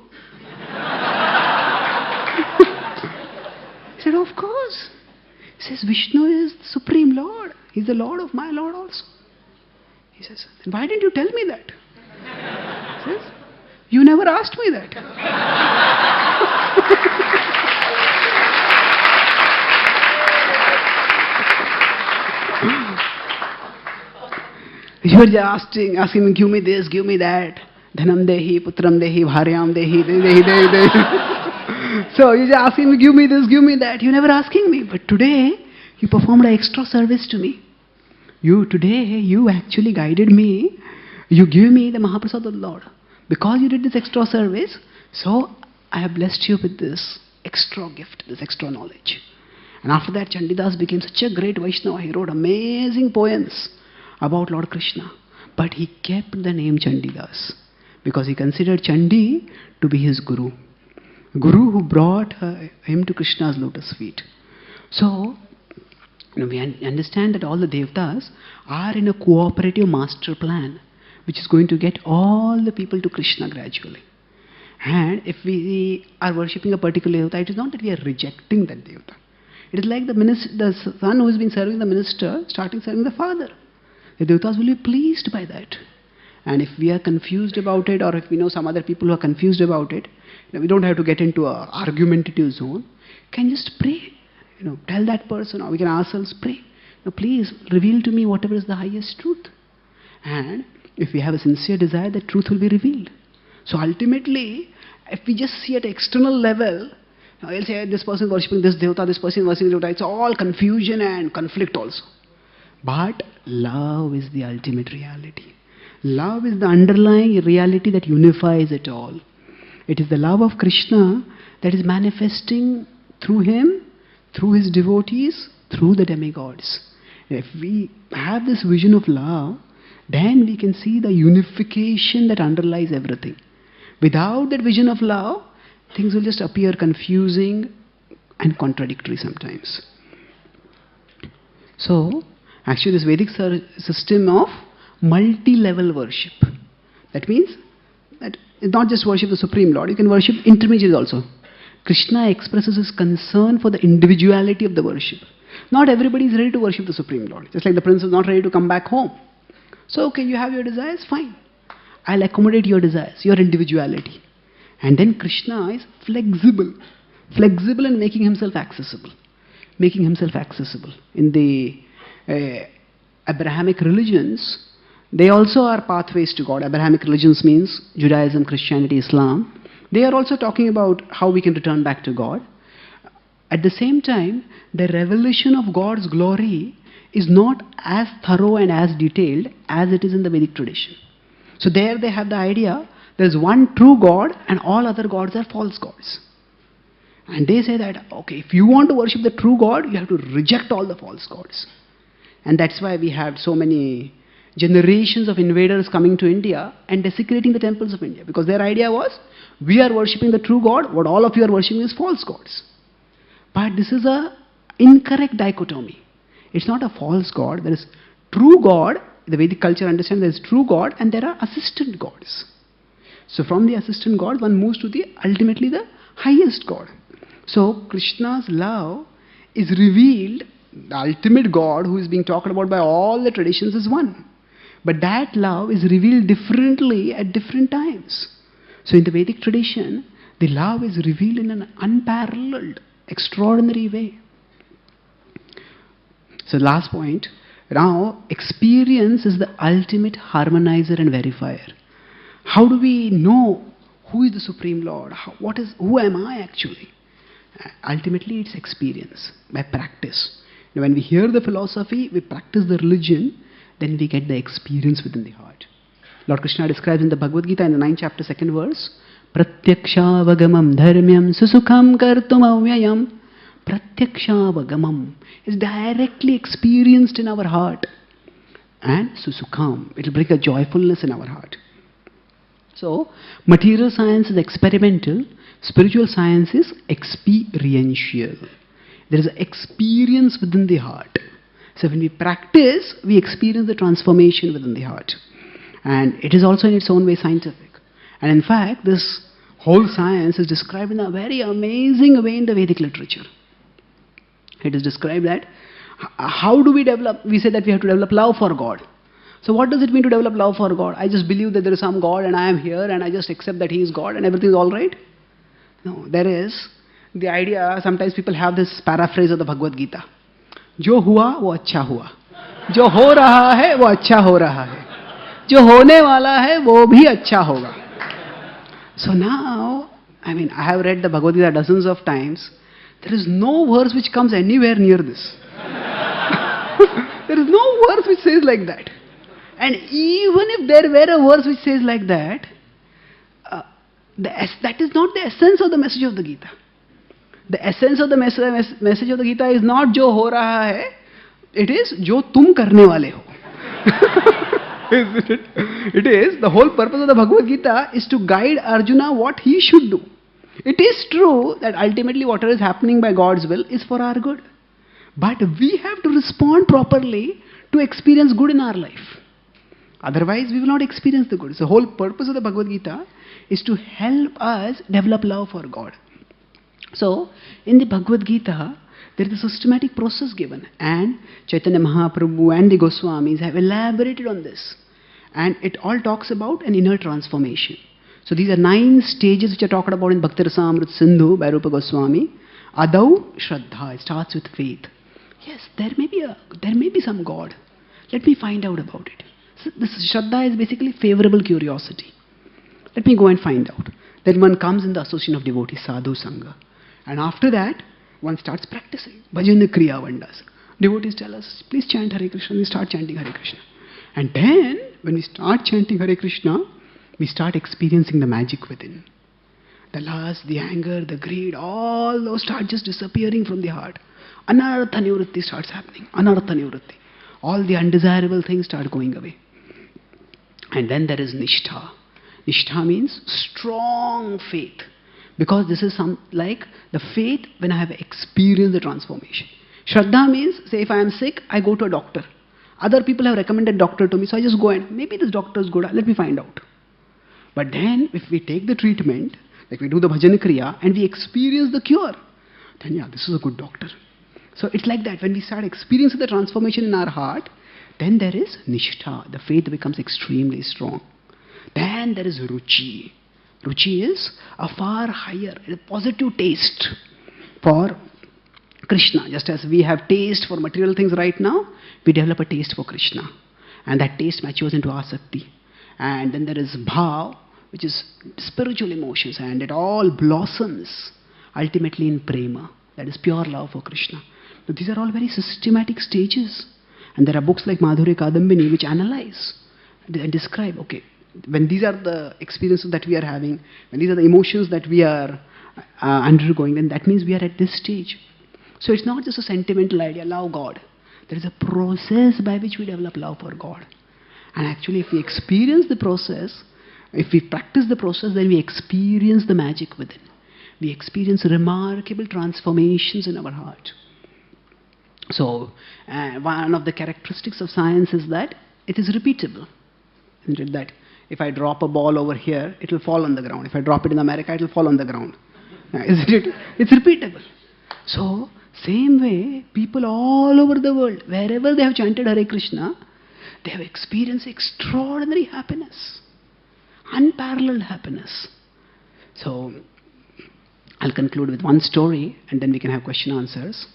He said, of course. He says, Vishnu is the Supreme Lord. He's the Lord of my Lord also. He says, then why didn't you tell me that? He says, you never asked me that. You were just asking me, give me this, give me that. Dhanam dehi, putram dehi, bharyam dehi, dehi. So you're just asking me, give me this, give me that. You're never asking me. But today, you performed an extra service to me. Today, you actually guided me. You gave me the Mahaprasad of the Lord. Because you did this extra service, so I have blessed you with this extra gift, this extra knowledge. And after that, Chandidas became such a great Vaishnava. He wrote amazing poems about Lord Krishna. But he kept the name Chandidas because he considered Chandi to be his guru. Guru who brought him to Krishna's lotus feet. So, we understand that all the devatas are in a cooperative master plan which is going to get all the people to Krishna gradually. And if we are worshipping a particular devata, it is not that we are rejecting that devata. It is like the son who has been serving the minister starting serving the father. The devatas will be pleased by that. And if we are confused about it, or if we know some other people who are confused about it, we don't have to get into an argumentative zone. We can just pray. Tell that person, or we can ourselves pray. Please reveal to me whatever is the highest truth. And if we have a sincere desire, that truth will be revealed. So ultimately, if we just see at external level, I'll say this person is worshipping this devata, this person is worshipping this devata. It's all confusion and conflict also. But love is the ultimate reality. Love is the underlying reality that unifies it all. It is the love of Krishna that is manifesting through him, through his devotees, through the demigods. If we have this vision of love, then we can see the unification that underlies everything. Without that vision of love, things will just appear confusing and contradictory sometimes. So, actually this Vedic system of multi-level worship. That means that it's not just worship the Supreme Lord, you can worship intermediaries also. Krishna expresses his concern for the individuality of the worship. Not everybody is ready to worship the Supreme Lord. Just like the prince is not ready to come back home. So, okay, you have your desires, fine. I'll accommodate your desires, your individuality. And then Krishna is flexible. Flexible in making himself accessible. Making himself accessible. In the Abrahamic religions, they also are pathways to God. Abrahamic religions means Judaism, Christianity, Islam. They are also talking about how we can return back to God. At the same time, the revelation of God's glory is not as thorough and as detailed as it is in the Vedic tradition. So there they have the idea, there is one true God and all other gods are false gods. And they say that, okay, if you want to worship the true God, you have to reject all the false gods. And that's why we had so many generations of invaders coming to India and desecrating the temples of India. Because their idea was, we are worshipping the true God, what all of you are worshipping is false gods. But this is an incorrect dichotomy. It's not a false God, there is true God. The Vedic culture understands there is true God and there are assistant gods. So from the assistant God, one moves to ultimately the highest God. So Krishna's love is revealed, the ultimate God who is being talked about by all the traditions is one. But that love is revealed differently at different times. So in the Vedic tradition, the love is revealed in an unparalleled, extraordinary way. So last point, now experience is the ultimate harmonizer and verifier. How do we know who is the Supreme Lord? Who am I actually? Ultimately it's experience, by practice. Now, when we hear the philosophy, we practice the religion, then we get the experience within the heart. Lord Krishna describes in the Bhagavad Gita in the 9th chapter, 2nd verse, Pratyaksha-vagamam dharmyam susukham kartum avyayam. Pratyaksha-vagamam is directly experienced in our heart. And susukham, it will bring a joyfulness in our heart. So, material science is experimental, spiritual science is experiential. There is an experience within the heart. So when we practice, we experience the transformation within the heart. And it is also in its own way scientific. And in fact, this whole science is described in a very amazing way in the Vedic literature. It is described that, how do we develop, we say that we have to develop love for God. So what does it mean to develop love for God? I just believe that there is some God and I am here and I just accept that He is God and everything is alright? No, there is the idea, sometimes people have this paraphrase of the Bhagavad Gita. जो हुआ वो अच्छा हुआ, जो हो रहा है वो अच्छा हो रहा है, जो होने वाला है वो भी अच्छा होगा. So now, I have read the Bhagavad Gita dozens of times. There is no verse which comes anywhere near this. There is no verse which says like that. And even if there were a verse which says like that, that is not the essence of the message of the Gita. The essence of the message of the Gita is not jo ho raha hai, it is jo tum karne wale ho. Isn't it? It is, the whole purpose of the Bhagavad Gita is to guide Arjuna what he should do. It is true that ultimately whatever is happening by God's will is for our good. But we have to respond properly to experience good in our life. Otherwise we will not experience the good. So the whole purpose of the Bhagavad Gita is to help us develop love for God. So, in the Bhagavad Gita, there is a systematic process given, and Chaitanya Mahaprabhu and the Goswamis have elaborated on this. And it all talks about an inner transformation. So these are 9 stages which are talked about in Bhakti Rasamrita Sindhu by Rupa Goswami. Adau Shraddha, it starts with faith. Yes, there may be some God. Let me find out about it. So this Shraddha is basically favorable curiosity. Let me go and find out. Then one comes in the association of devotees, sadhu sangha. And after that, one starts practicing. Bhajana Kriya one does. Devotees tell us, please chant Hare Krishna. We start chanting Hare Krishna. And then, when we start chanting Hare Krishna, we start experiencing the magic within. The lust, the anger, the greed, all those start just disappearing from the heart. Anartha nivritti starts happening. Anartha nivritti. All the undesirable things start going away. And then there is Nishtha. Nishtha means strong faith. Because this is like the faith when I have experienced the transformation. Shraddha means, say if I am sick, I go to a doctor. Other people have recommended doctor to me, so I just go and maybe this doctor is good, let me find out. But then if we take the treatment, like we do the bhajan kriya and we experience the cure, then yeah, this is a good doctor. So it's like that. When we start experiencing the transformation in our heart, then there is nishtha. The faith becomes extremely strong. Then there is ruchi. Ruchi is a far higher, a positive taste for Krishna. Just as we have taste for material things right now, we develop a taste for Krishna. And that taste matures into asakti. And then there is bhav, which is spiritual emotions, and it all blossoms ultimately in prema. That is pure love for Krishna. So these are all very systematic stages. And there are books like Madhurya Kadambini which analyze and describe, okay, when these are the experiences that we are having, when these are the emotions that we are undergoing, then that means we are at this stage. So it's not just a sentimental idea, love God. There is a process by which we develop love for God. And actually if we experience the process, if we practice the process, then we experience the magic within. We experience remarkable transformations in our heart. So one of the characteristics of science is that it is repeatable. Isn't it? That if I drop a ball over here, it will fall on the ground. If I drop it in America, it will fall on the ground. Isn't it? It's repeatable. So, same way, people all over the world, wherever they have chanted Hare Krishna, they have experienced extraordinary happiness. Unparalleled happiness. So, I'll conclude with one story and then we can have question answers.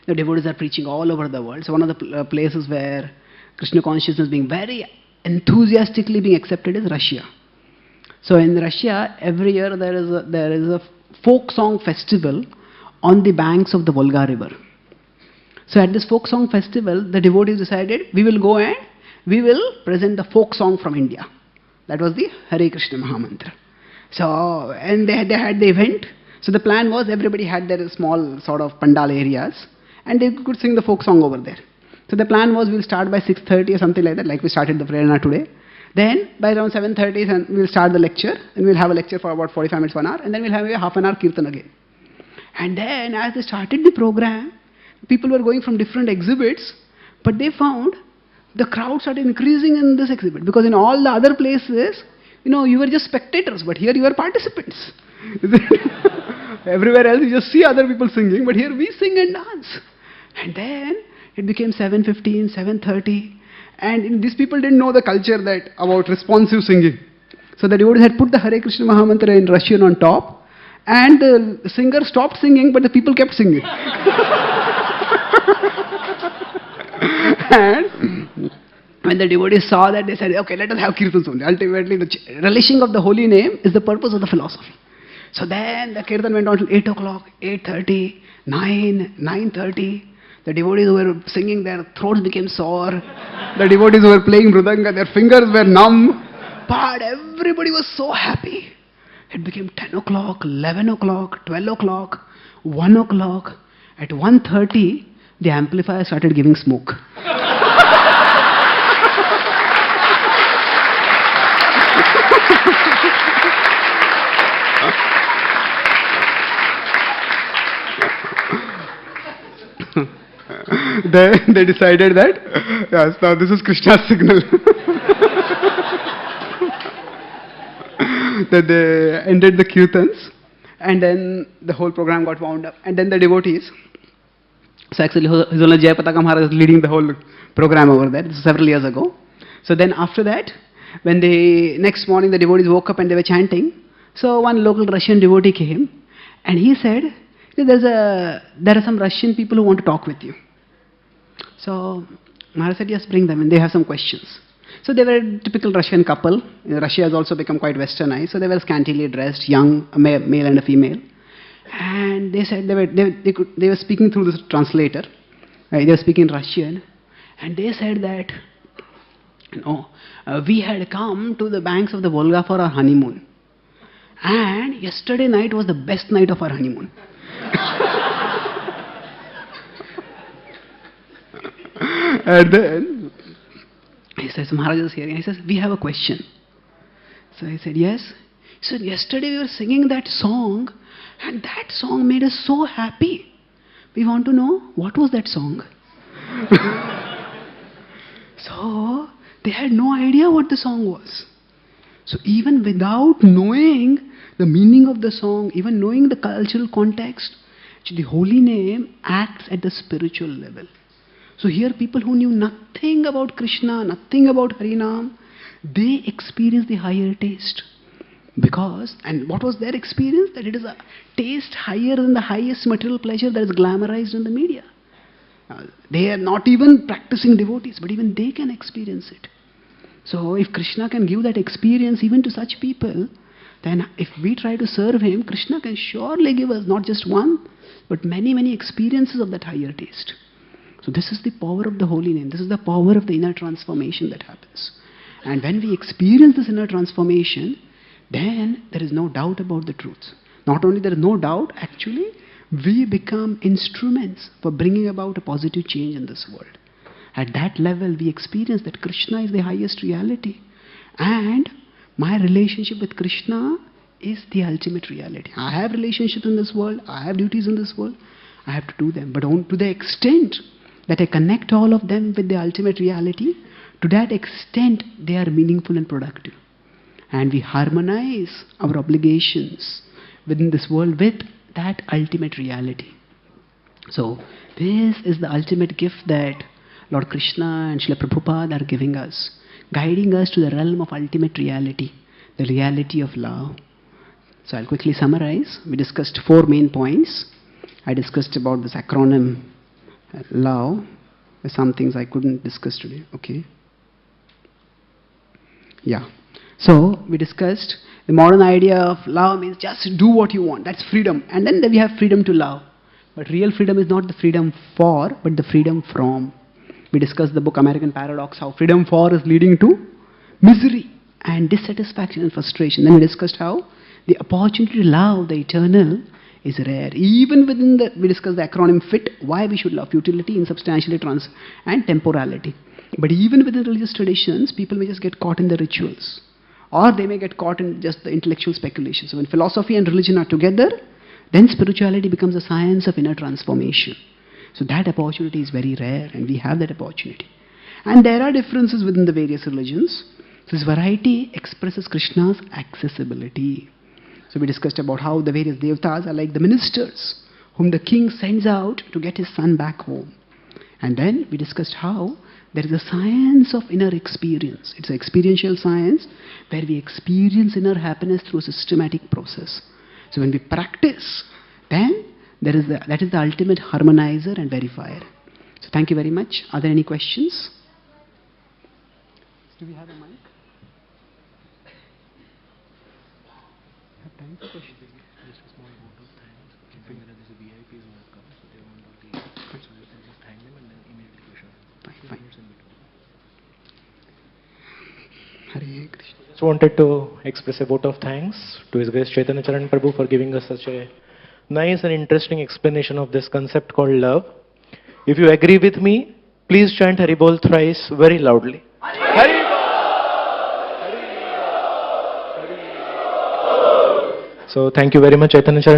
The devotees are preaching all over the world. So one of the places where Krishna consciousness being very enthusiastically being accepted is Russia. So in Russia, every year there is a folk song festival on the banks of the Volga river. So at this folk song festival, the devotees decided, we will go and we will present the folk song from India. That was the Hare Krishna Mahamantra. So, and they had the event. So the plan was everybody had their small sort of pandal areas and they could sing the folk song over there. So the plan was we'll start by 6:30 or something like that, like we started the Prerana today. Then by around 7:30 we'll start the lecture and we'll have a lecture for about 45 minutes, 1 hour, and then we'll have a half an hour kirtan again. And then as they started the program, people were going from different exhibits, but they found the crowd started increasing in this exhibit because in all the other places, you were just spectators, but here you were participants. Everywhere else you just see other people singing, but here we sing and dance. And then it became 7:15, 7:30, and these people didn't know the culture about responsive singing. So the devotees had put the Hare Krishna Mahamantra in Russian on top, and the singer stopped singing, but the people kept singing. And when the devotees saw that, they said, okay, let us have kirtans only. Ultimately, the relishing of the holy name is the purpose of the philosophy. So then the kirtan went on till 8 o'clock, 8:30, 9, 9:30. The devotees who were singing, their throats became sore. The devotees who were playing mridanga, their fingers were numb. But everybody was so happy. It became 10 o'clock, 11 o'clock, 12 o'clock, 1 o'clock. At 1:30, the amplifier started giving smoke. They decided that, yes, now this is Krishna's signal. That they ended the kirtans, and then the whole program got wound up. And then the devotees, so actually His Holiness Jayapataka Maharaj is leading the whole program over there. This is several years ago. So then after that, when next morning the devotees woke up and they were chanting, so one local Russian devotee came, and he said, there are some Russian people who want to talk with you. So Maharaj said, yes, bring them in. They have some questions. So they were a typical Russian couple. Russia has also become quite westernized. So they were scantily dressed, young, a male and a female. And they said they were speaking through this translator. They were speaking Russian, and they said that we had come to the banks of the Volga for our honeymoon, and yesterday night was the best night of our honeymoon. And then he says, Maharaj is hearing. He says, we have a question. So he said, yes. He said, yesterday we were singing that song, and that song made us so happy. We want to know, what was that song? So they had no idea what the song was. So even without knowing the meaning of the song, even knowing the cultural context, the holy name acts at the spiritual level. So here people who knew nothing about Krishna, nothing about Harinam, they experienced the higher taste. Because, and what was their experience? That it is a taste higher than the highest material pleasure that is glamorized in the media. They are not even practicing devotees, but even they can experience it. So if Krishna can give that experience even to such people, then if we try to serve him, Krishna can surely give us not just one, but many, many experiences of that higher taste. So this is the power of the holy name. This is the power of the inner transformation that happens. And when we experience this inner transformation, then there is no doubt about the truth. Not only there is no doubt, actually, we become instruments for bringing about a positive change in this world. At that level, we experience that Krishna is the highest reality. And my relationship with Krishna is the ultimate reality. I have relationships in this world, I have duties in this world, I have to do them. But to the extent that I connect all of them with the ultimate reality, to that extent they are meaningful and productive. And we harmonize our obligations within this world with that ultimate reality. So this is the ultimate gift that Lord Krishna and Srila Prabhupada are giving us, guiding us to the realm of ultimate reality, the reality of love. So I'll quickly summarize. We discussed 4 main points. I discussed about this acronym love. There's some things I couldn't discuss today. Okay. Yeah. So we discussed the modern idea of love means just do what you want. That's freedom. And then we have freedom to love. But real freedom is not the freedom for, but the freedom from. We discussed the book American Paradox, how freedom for is leading to misery and dissatisfaction and frustration. Then we discussed how the opportunity to love the eternal is rare. Even within we discussed the acronym FIT, why we should love: futility, insubstantiality, and temporality. But even within religious traditions, people may just get caught in the rituals. Or they may get caught in just the intellectual speculation. So when philosophy and religion are together, then spirituality becomes a science of inner transformation. So that opportunity is very rare, and we have that opportunity. And there are differences within the various religions. So this variety expresses Krishna's accessibility. So we discussed about how the various devatas are like the ministers whom the king sends out to get his son back home. And then we discussed how there is a science of inner experience. It's an experiential science where we experience inner happiness through a systematic process. So when we practice, then that is the ultimate harmonizer and verifier. So thank you very much. Are there any questions? Do we have a mic? Have time for questions? Just a small vote of thanks. If there is a VIP who have come, so they want to leave. So you can just thank them and then immediately question. Fine. Hare Krishna. Just wanted to express a vote of thanks to His Grace Chaitanya Charan Prabhu for giving us such a nice and interesting explanation of this concept called love. If you agree with me, please chant Haribol thrice very loudly. Haribol! So thank you very much, Chaitanya Charan.